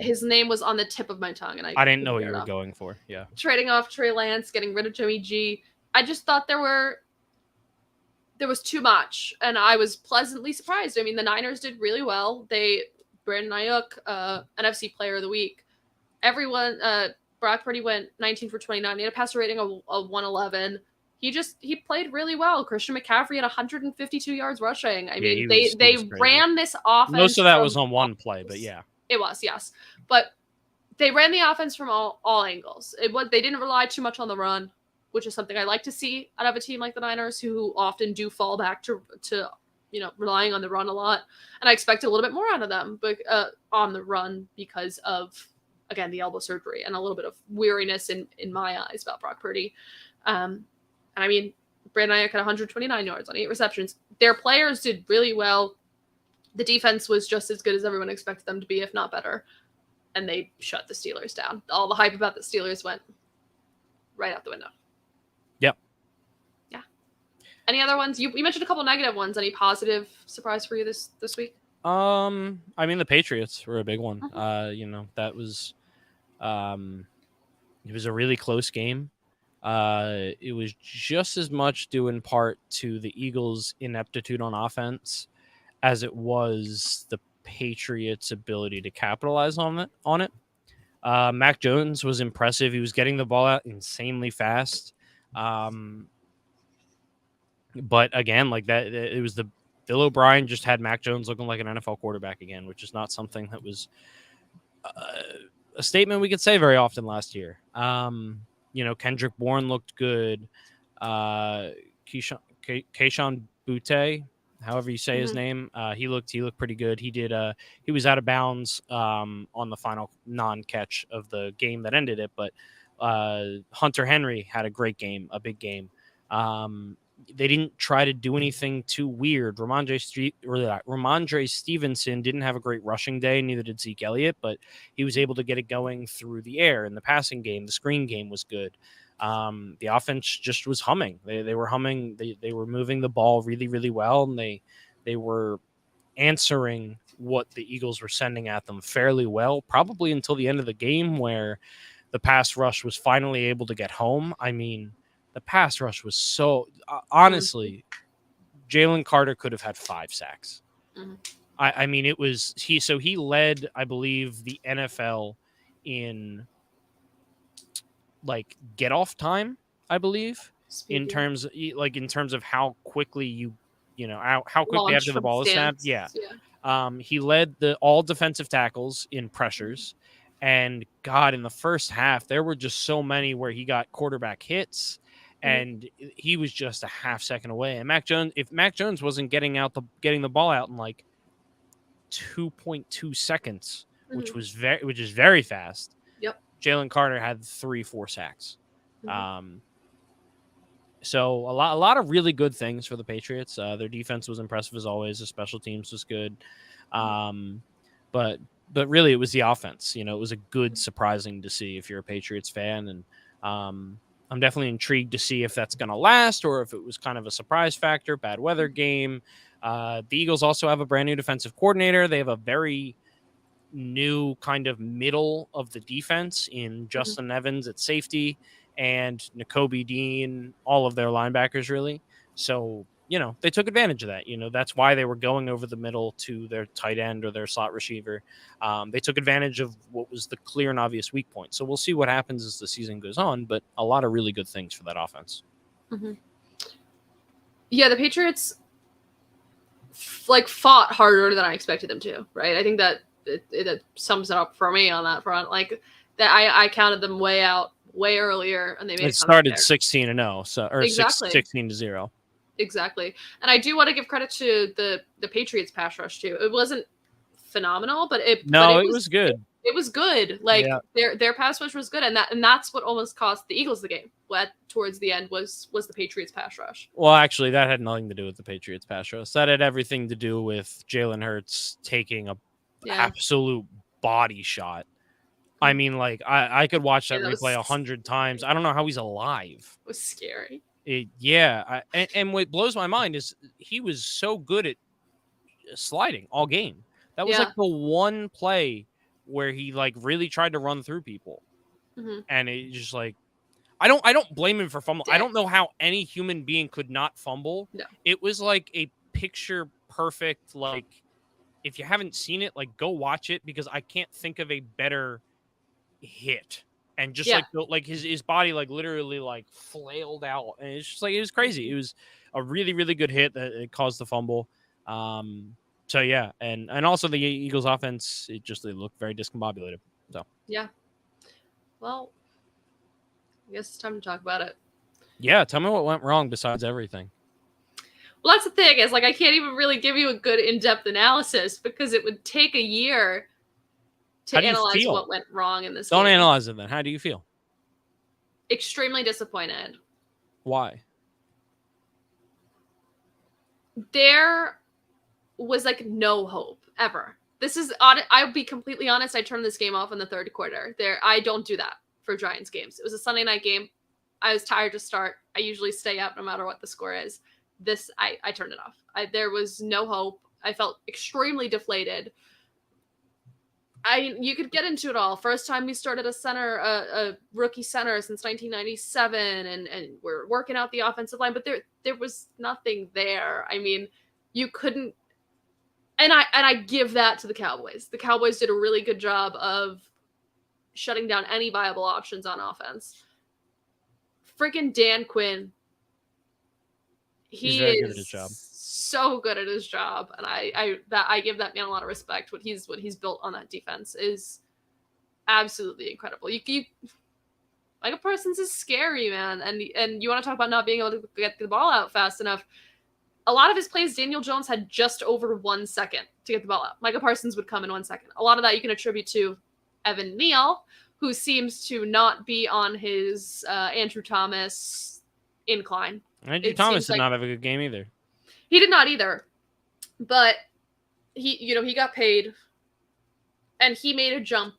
His name was on the tip of my tongue, and I didn't know what you were going for. Yeah, trading off Trey Lance, getting rid of Jimmy G. I just thought there was too much, and I was pleasantly surprised. I mean, the Niners did really well. Brandon Ayuk, NFC Player of the Week. Everyone, Brock Purdy went 19 for 29. He had a passer rating of 111. He played really well. Christian McCaffrey had 152 yards rushing. I mean, they ran this offense. Most of that was on one play, but yeah. It was, yes. But they ran the offense from all angles. They didn't rely too much on the run, which is something I like to see out of a team like the Niners, who often do fall back to relying on the run a lot. And I expected a little bit more out of them, but on the run, because of, again, the elbow surgery and a little bit of weariness in my eyes about Brock Purdy. And I mean, Brandon Ayuk had 129 yards on 8 receptions. Their players did really well. The defense was just as good as everyone expected them to be, if not better. And they shut the Steelers down. All the hype about the Steelers went right out the window. Yep. Yeah. Any other ones? You mentioned a couple negative ones. Any positive surprise for you this week? I mean, the Patriots were a big one. Mm-hmm. That was it was a really close game. It was just as much due in part to the Eagles' ineptitude on offense as it was the Patriots' ability to capitalize on it. Mac Jones was impressive. He was getting the ball out insanely fast. But again, like that, it was Bill O'Brien just had Mac Jones looking like an NFL quarterback again, which is not something that was a statement we could say very often last year. Kendrick Bourne looked good. Keyshawn Butte, however you say his name, he looked pretty good. He was out of bounds on the final non-catch of the game that ended it, but Hunter Henry had a great game, a big game. They didn't try to do anything too weird. Ramondre Stevenson didn't have a great rushing day, neither did Zeke Elliott, but he was able to get it going through the air in the passing game. The screen game was good. The offense just was humming. They were humming. They were moving the ball really, really well, and they were answering what the Eagles were sending at them fairly well, probably until the end of the game, where the pass rush was finally able to get home. I mean, the pass rush was so honestly, Jalen Carter could have had 5 sacks. Mm-hmm. I mean, it was he led, I believe, the NFL in like get off time, I believe, in terms of how quickly how quickly after the ball is snapped. Yeah. He led all defensive tackles in pressures. And God, in the first half, there were just so many where he got quarterback hits, and he was just a half second away. And if Mac Jones wasn't getting the ball out in like 2.2 seconds, which is very fast. Yep. Jalen Carter had 3-4 sacks. So a lot of really good things for the Patriots. Their defense was impressive as always. The special teams was good. But really it was the offense. It was a good surprising to see if you're a Patriots fan. And I'm definitely intrigued to see if that's going to last or if it was kind of a surprise factor, bad weather game. The Eagles also have a brand new defensive coordinator. They have a very new kind of middle of the defense in Justin Evans at safety and Nakobe Dean, all of their linebackers really. So they took advantage of that. That's why they were going over the middle to their tight end or their slot receiver. They took advantage of what was the clear and obvious weak point. So we'll see what happens as the season goes on, but a lot of really good things for that offense. Mm-hmm. Yeah, the Patriots fought harder than I expected them to, right? I think that it sums it up for me on that front. Like that, I counted them way earlier, and they made it started 16-0, so or exactly 16-0. Exactly, and I do want to give credit to the Patriots pass rush too. It wasn't phenomenal, but it was good. It was good. Like their pass rush was good, and that's what almost cost the Eagles the game. What towards the end was the Patriots pass rush. Well, actually, that had nothing to do with the Patriots pass rush. That had everything to do with Jalen Hurts taking a absolute body shot. I mean, like I could watch that replay 100 times. I don't know how he's alive. It was scary. And what blows my mind is he was so good at sliding all game. That was like the one play where he like really tried to run through people, and it just like I don't blame him for fumbling. I don't know how any human being could not fumble. No. It was like a picture perfect. Like if you haven't seen it, like go watch it because I can't think of a better hit. And just like his body like literally like flailed out, and it's just like it was crazy. It was a really really good hit that it caused the fumble. So yeah, and also the Eagles offense they looked very discombobulated. So yeah, well, I guess it's time to talk about it. Yeah, tell me what went wrong besides everything. Well, that's the thing is like I can't even really give you a good in-depth analysis because it would take a year to analyze what went wrong in this game. Don't analyze it then. How do you feel? Extremely disappointed. Why? There was like no hope ever. This is I'll be completely honest. I turned this game off in the third quarter. I don't do that for Giants games. It was a Sunday night game. I was tired to start. I usually stay up no matter what the score is. I turned it off. There was no hope. I felt extremely deflated. You could get into it all. First time we started a rookie center since 1997, and we're working out the offensive line, but there was nothing there. I mean, you couldn't, and I give that to the Cowboys. The Cowboys did a really good job of shutting down any viable options on offense. Freaking Dan Quinn, he's very good at his job. So good at his job, and I give that man a lot of respect. What he's built on that defense is absolutely incredible. Micah Parsons is scary, man, and you want to talk about not being able to get the ball out fast enough. A lot of his plays, Daniel Jones had just over 1 second to get the ball out. Micah Parsons would come in 1 second. A lot of that you can attribute to Evan Neal, who seems to not be on his Andrew Thomas incline. Andrew Thomas did not have a good game either. He did not either, but he got paid, and he made a jump.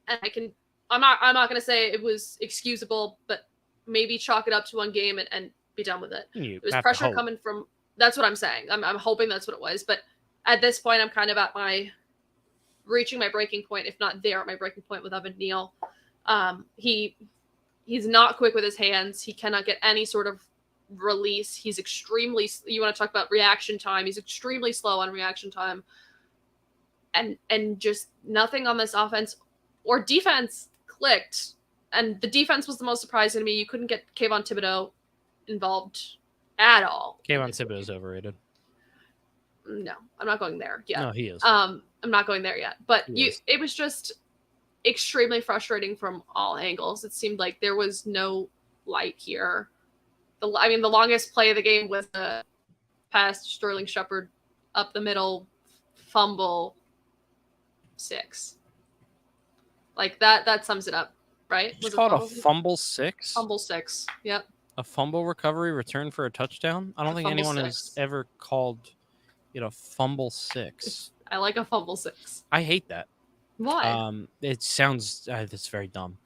And I'm not going to say it was excusable, but maybe chalk it up to one game and be done with it. It was pressure coming from. That's what I'm saying. I'm hoping that's what it was, but at this point, I'm kind of at reaching my breaking point, if not there at my breaking point with Evan Neal. He's not quick with his hands. He cannot get any sort of release. He's extremely, you want to talk about reaction time, he's extremely slow on reaction time, and just nothing on this offense or defense clicked. And the defense was the most surprising to me. You couldn't get Kayvon Thibodeau involved at all. Kayvon Thibodeau is overrated. No, I'm not going there yet. No, he is. I'm not going there yet, but it was just extremely frustrating from all angles. It seemed like there was no light here. The longest play of the game was a pass to Sterling Shepard up the middle, fumble, 6. Like that sums it up, right? It's called a fumble 6? Fumble 6, yep. A fumble recovery return for a touchdown? I don't think anyone has ever called it a fumble 6. I like a fumble 6. I hate that. Why? It sounds that's very dumb.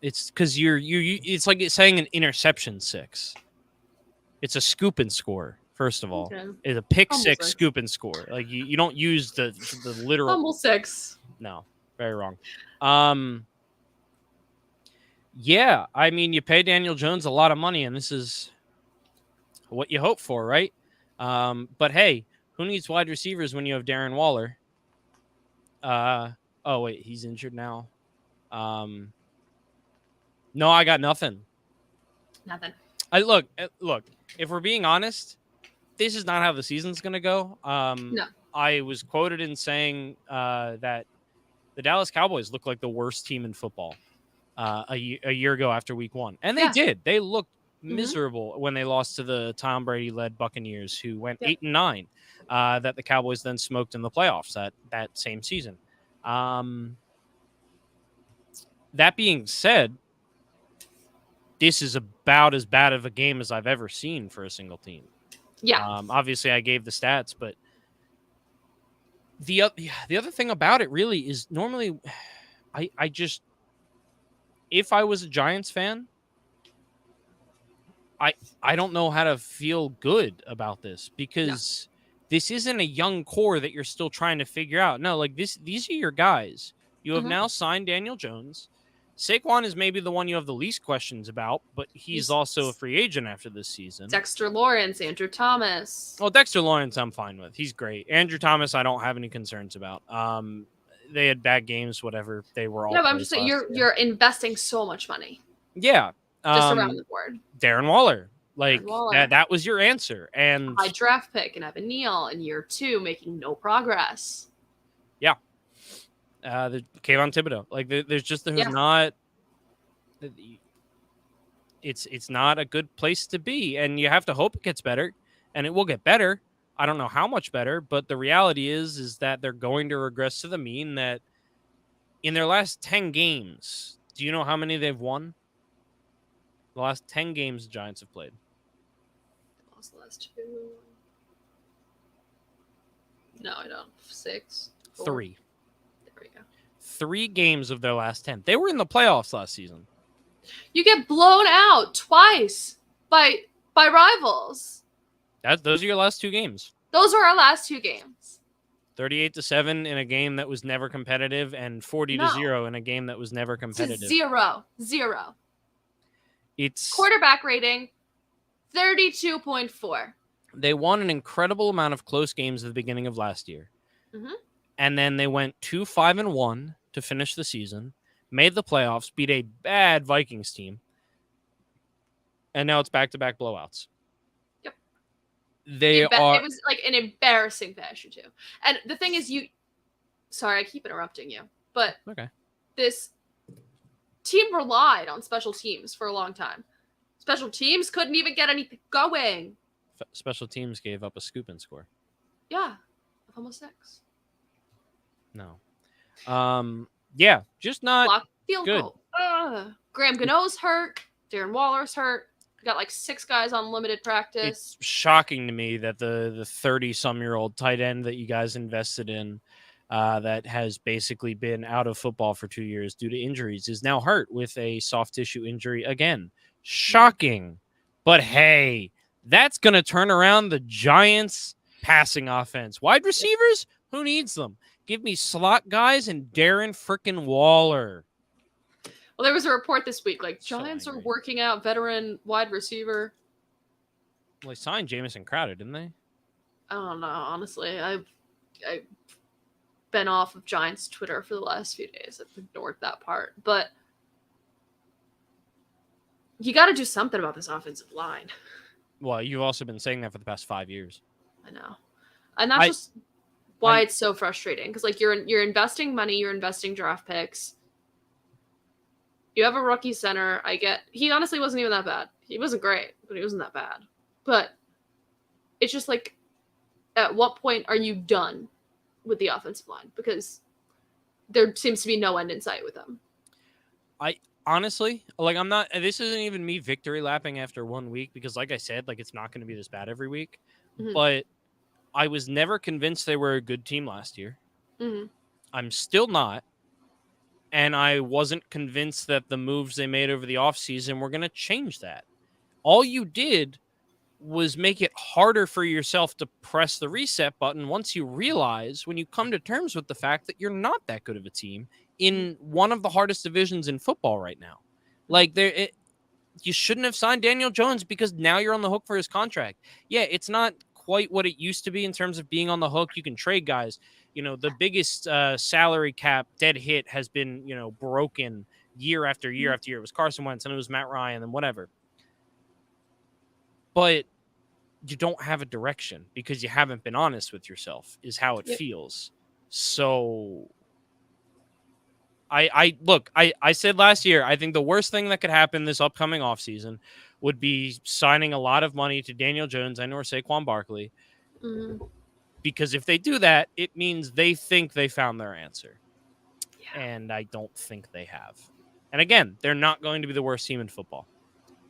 It's because it's like saying an interception 6. It's a scoop and score. First of all, it's a pick fumble 6 scoop and score. Like you don't use the literal fumble 6. No, very wrong. Yeah, I mean you pay Daniel Jones a lot of money, and this is what you hope for, right? But hey, who needs wide receivers when you have Darren Waller? Oh wait, he's injured now. No, I got nothing. Nothing. Look. If we're being honest, this is not how the season's going to go. No. I was quoted in saying that the Dallas Cowboys look like the worst team in football a year ago after week 1. And they did. They looked miserable when they lost to the Tom Brady-led Buccaneers, who went 8-9, that the Cowboys then smoked in the playoffs that same season. That being said, this is about as bad of a game as I've ever seen for a single team. Yeah. Obviously, I gave the stats, but the other thing about it really is normally I just, if I was a Giants fan, I don't know how to feel good about this, because this isn't a young core that you're still trying to figure out. No, like these are your guys. You have now signed Daniel Jones. Saquon is maybe the one you have the least questions about, but he's also a free agent after this season. Dexter Lawrence, Andrew Thomas. Well, Dexter Lawrence, I'm fine with. He's great. Andrew Thomas, I don't have any concerns about. They had bad games, whatever. They were all. No, but I'm just saying you're investing so much money. Yeah. Just around the board. Darren Waller. That was your answer. And high draft pick and Evan Neal in year 2 making no progress. Yeah. The Kayvon Thibodeau. There's not. It's not a good place to be, and you have to hope it gets better, and it will get better. I don't know how much better, but the reality is that they're going to regress to the mean. That in their last 10 games, do you know how many they've won? The last 10 games the Giants have played. Lost the last 2. No, I don't. 6. 4. 3. There we go. 3 games of their last 10. They were in the playoffs last season. You get blown out twice by rivals. Those are your last 2 games. Those were our last 2 games. 38-7 in a game that was never competitive, and 40-0 in a game that was never competitive. 0. It's quarterback rating 32.4. They won an incredible amount of close games at the beginning of last year. And then they went 2-5-1 to finish the season, made the playoffs, beat a bad Vikings team, and now it's back-to-back blowouts. Yep. It was like an embarrassing fashion too. And the thing is, sorry, I keep interrupting you, but okay. This team relied on special teams for a long time. Special teams couldn't even get anything going. Special teams gave up a scoop and score. Yeah, almost 6. No. Yeah, just not block field good. Goal. Graham Gano's hurt. Darren Waller's hurt. Got like 6 guys on limited practice. It's shocking to me that the 30-some-year-old tight end that you guys invested in, that has basically been out of football for 2 years due to injuries, is now hurt with a soft tissue injury again. Shocking. But hey, that's going to turn around the Giants' passing offense. Wide receivers? Who needs them? Give me slot guys and Darren frickin' Waller. Well, there was a report this week, like Giants are working out veteran wide receiver. Well, they signed Jamison Crowder, didn't they? I don't know, honestly. I've been off of Giants Twitter for the last few days. I've ignored that part. But you got to do something about this offensive line. Well, you've also been saying that for the past 5 years. I know. And that's just why it's so frustrating. Because like you're investing money, you're investing draft picks. You have a rookie center. He honestly wasn't even that bad. He wasn't great, but he wasn't that bad. But it's just like, at what point are you done with the offensive line? Because there seems to be no end in sight with them. Honestly, like this isn't even me victory lapping after 1 week, because like I said, like it's not going to be this bad every week. But I was never convinced they were a good team last year. I'm still not. And I wasn't convinced that the moves they made over the offseason were going to change that. All you did was make it harder for yourself to press the reset button once you realize, when you come to terms with the fact that you're not that good of a team in one of the hardest divisions in football right now. Like you shouldn't have signed Daniel Jones because now you're on the hook for his contract. Yeah, it's not quite what it used to be in terms of being on the hook. You can trade guys. The biggest salary cap dead hit has been, broken year after year after year. It was Carson Wentz and it was Matt Ryan and whatever. But you don't have a direction because you haven't been honest with yourself is how it feels. So I said last year, I think the worst thing that could happen this upcoming offseason would be signing a lot of money to Daniel Jones and or Saquon Barkley. Mm-hmm. Because if they do that, it means they think they found their answer. Yeah. And I don't think they have. And again, they're not going to be the worst team in football.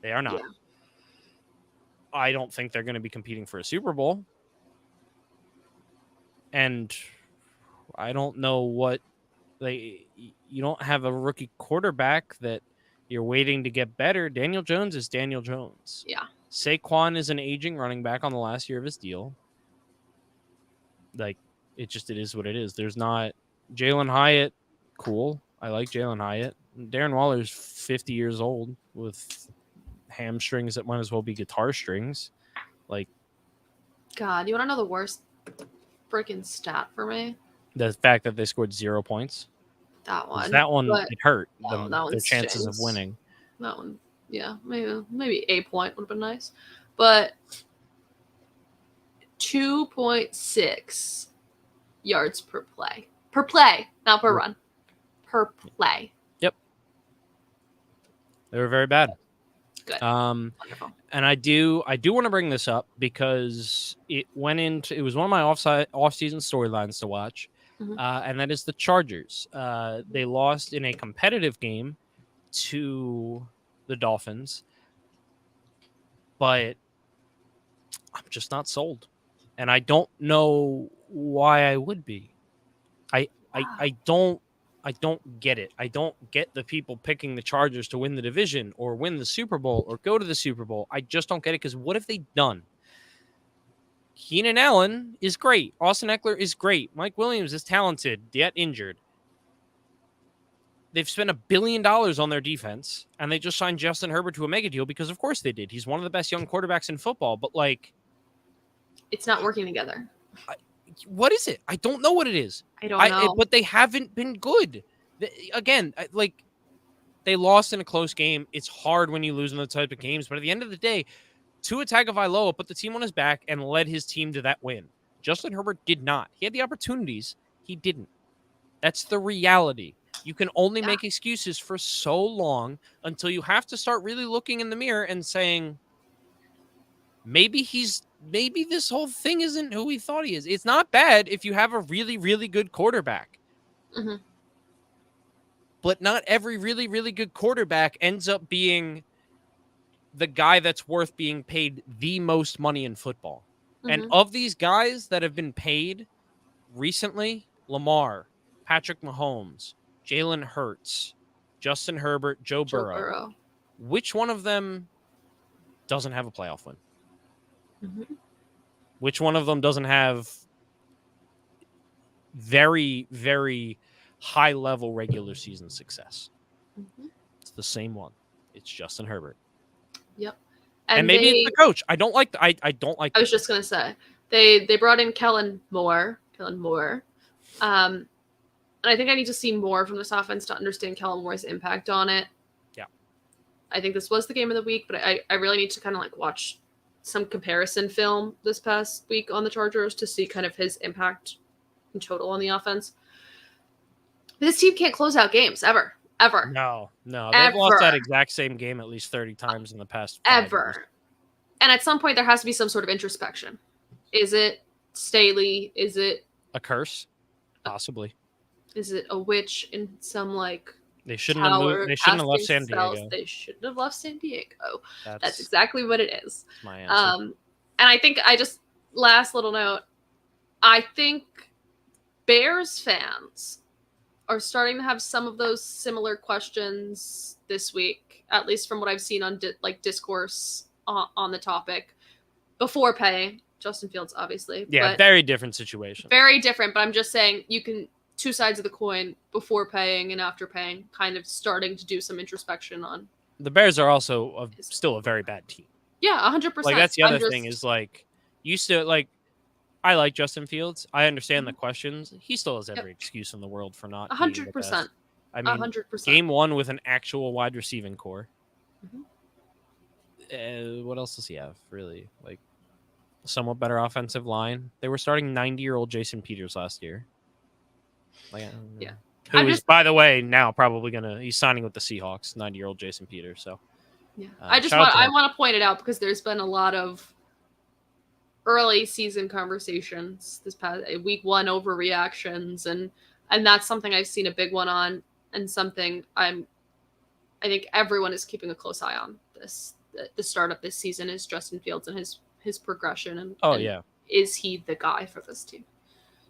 They are not. Yeah. I don't think they're going to be competing for a Super Bowl. And I don't know what you don't have a rookie quarterback that you're waiting to get better. Daniel Jones is Daniel Jones. Yeah. Saquon is an aging running back on the last year of his deal. Like, it is what it is. There's not Jalen Hyatt. Cool. I like Jalen Hyatt. Darren Waller's 50 years old with hamstrings that might as well be guitar strings. Like, God, you want to know the worst freaking stat for me? the fact that they scored 0 points. That one. It hurt their chances stings. of winning. That one, yeah, maybe a point would have been nice, but 2.6 yards per play, not per run, per play. Yep, they were very bad. Good. Wonderful. And I do want to bring this up because it was one of my off-season storylines to watch. Mm-hmm. And that is the Chargers. They lost in a competitive game to the Dolphins, but I'm just not sold, and I don't know why I would be. I don't get it. I don't get the people picking the Chargers to win the division or win the Super Bowl or go to the Super Bowl. I just don't get it because what have they done? Keenan Allen is great. Austin Eckler is great. Mike Williams is talented, yet injured. They've spent $1 billion on their defense, and they just signed Justin Herbert to a mega deal because, of course, they did. He's one of the best young quarterbacks in football, but, it's not working together. What is it? I don't know what it is. I don't know. But they haven't been good. Again, they lost in a close game. It's hard when you lose in those type of games, but at the end of the day, Tua Tagovailoa put the team on his back and led his team to that win. Justin Herbert did not. He had the opportunities. He didn't. That's the reality. You can only make excuses for so long until you have to start really looking in the mirror and saying, maybe this whole thing isn't who we thought he is. It's not bad if you have a really, really good quarterback. Mm-hmm. But not every really, really good quarterback ends up being the guy that's worth being paid the most money in football. Mm-hmm. And of these guys that have been paid recently, Lamar, Patrick Mahomes, Jalen Hurts, Justin Herbert, Joe Burrow. Which one of them doesn't have a playoff win? Mm-hmm. Which one of them doesn't have very, very high-level regular season success? Mm-hmm. It's the same one. It's Justin Herbert. Yep. And maybe it's the coach. I don't like. I was just gonna say they brought in Kellen Moore. And I think I need to see more from this offense to understand Kellen Moore's impact on it. Yeah. I think this was the game of the week, but I really need to kind of watch some comparison film this past week on the Chargers to see kind of his impact in total on the offense. This team can't close out games ever. No. They've lost that exact same game at least 30 times in the past 5 years. And at some point there has to be some sort of introspection. Is it Staley? Is it a curse? Possibly. Is it a witch in some they shouldn't have left San Diego. They shouldn't have left San Diego. That's exactly what it is. That's my answer. And I think last little note, I think Bears fans are starting to have some of those similar questions this week, at least from what I've seen on discourse on the topic before paying. Justin Fields, obviously. Yeah, very different situation. Very different, but I'm just saying you can two sides of the coin before paying and after paying, kind of starting to do some introspection on the Bears are also still a very bad team. Yeah, 100%. Like that's the other thing is like you still like. I like Justin Fields. I understand the questions. He still has every excuse in the world for not being the best. 100%. I mean, 100%. game one with an actual wide receiving core. Mm-hmm. What else does he have? Really, like somewhat better offensive line. They were starting 90-year-old Jason Peters last year. Like, yeah. Who is, by the way, now probably he's signing with the Seahawks. 90-year-old Jason Peters. So yeah, I want to point it out because there's been a lot of early season conversations this past week 1 overreactions, and that's something I've seen a big one on, and something I think everyone is keeping a close eye on. The start of this season is Justin Fields and his progression, and is he the guy for this team?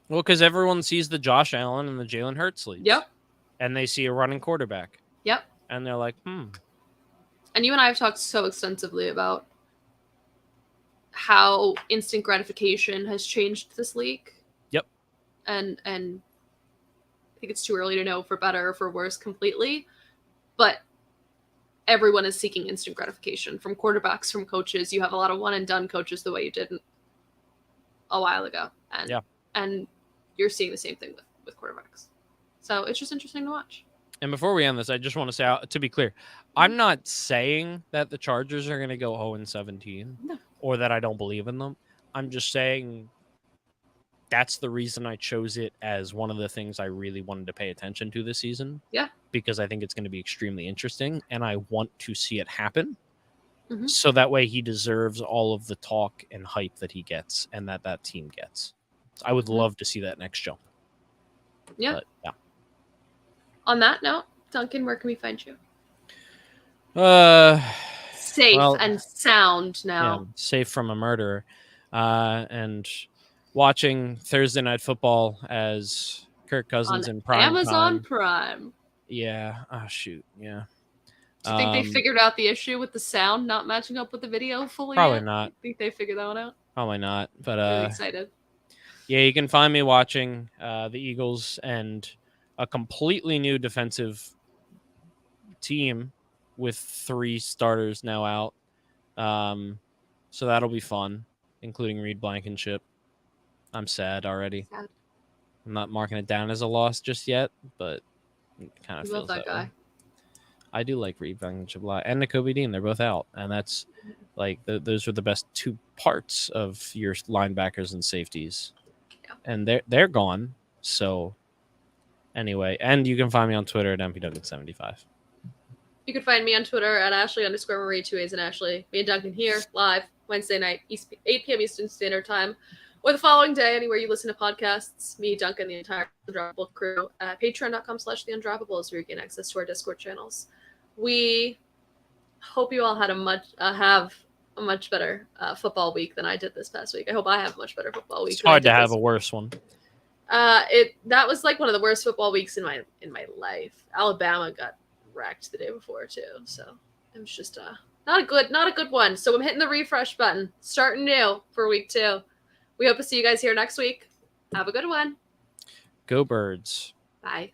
Well, because everyone sees the Josh Allen and the Jalen Hurts leads. Yep. And they see a running quarterback. Yep. And they're like, And you and I have talked so extensively about how instant gratification has changed this league. Yep. And I think it's too early to know for better or for worse completely. But everyone is seeking instant gratification, from quarterbacks, from coaches. You have a lot of one and done coaches the way you did a while ago. And you're seeing the same thing with quarterbacks. So it's just interesting to watch. And before we end this, I just want to say, to be clear, I'm not saying that the Chargers are going to go 0-17 or that I don't believe in them. I'm just saying that's the reason I chose it as one of the things I really wanted to pay attention to this season. Yeah. Because I think it's going to be extremely interesting, and I want to see it happen. Mm-hmm. So that way he deserves all of the talk and hype that he gets and that team gets. I would love to see that next jump. Yeah. But, yeah. On that note, Duncan, where can we find you? Safe and sound now. Yeah, safe from a murderer. And watching Thursday Night Football as Kirk Cousins in prime Amazon time. Prime. Yeah. Oh, shoot. Yeah. Do you think they figured out the issue with the sound not matching up with the video fully? Probably yet? not. Think they figured that one out? Probably not. But really excited. Yeah, you can find me watching the Eagles and a completely new defensive team with 3 starters now out. So that'll be fun, including Reed Blankenship. I'm sad already. Sad. I'm not marking it down as a loss just yet, but it kind of feels that guy. Way. I do like Reed Blankenship a lot, and Nakobe Dean. They're both out, and that's like those are the best 2 parts of your linebackers and safeties. Yeah. And they're gone. So anyway, and you can find me on Twitter at MPW75. You can find me on Twitter at Ashley_Marie, 2 A's and Ashley. Me and Duncan here, live, Wednesday night, 8 p.m. Eastern Standard Time, or the following day, anywhere you listen to podcasts. Me, Duncan, the entire Undroppable crew at patreon.com/The Undroppables, where you get access to our Discord channels. We hope you all had have a much better football week than I did this past week. I hope I have a much better football week. It's hard to have a worse one. That was like one of the worst football weeks in my life. Alabama got wrecked the day before too, so it was just not a good one. So I'm hitting the refresh button, starting new for week 2. We hope to see you guys here next week. Have a good one. Go Birds. Bye.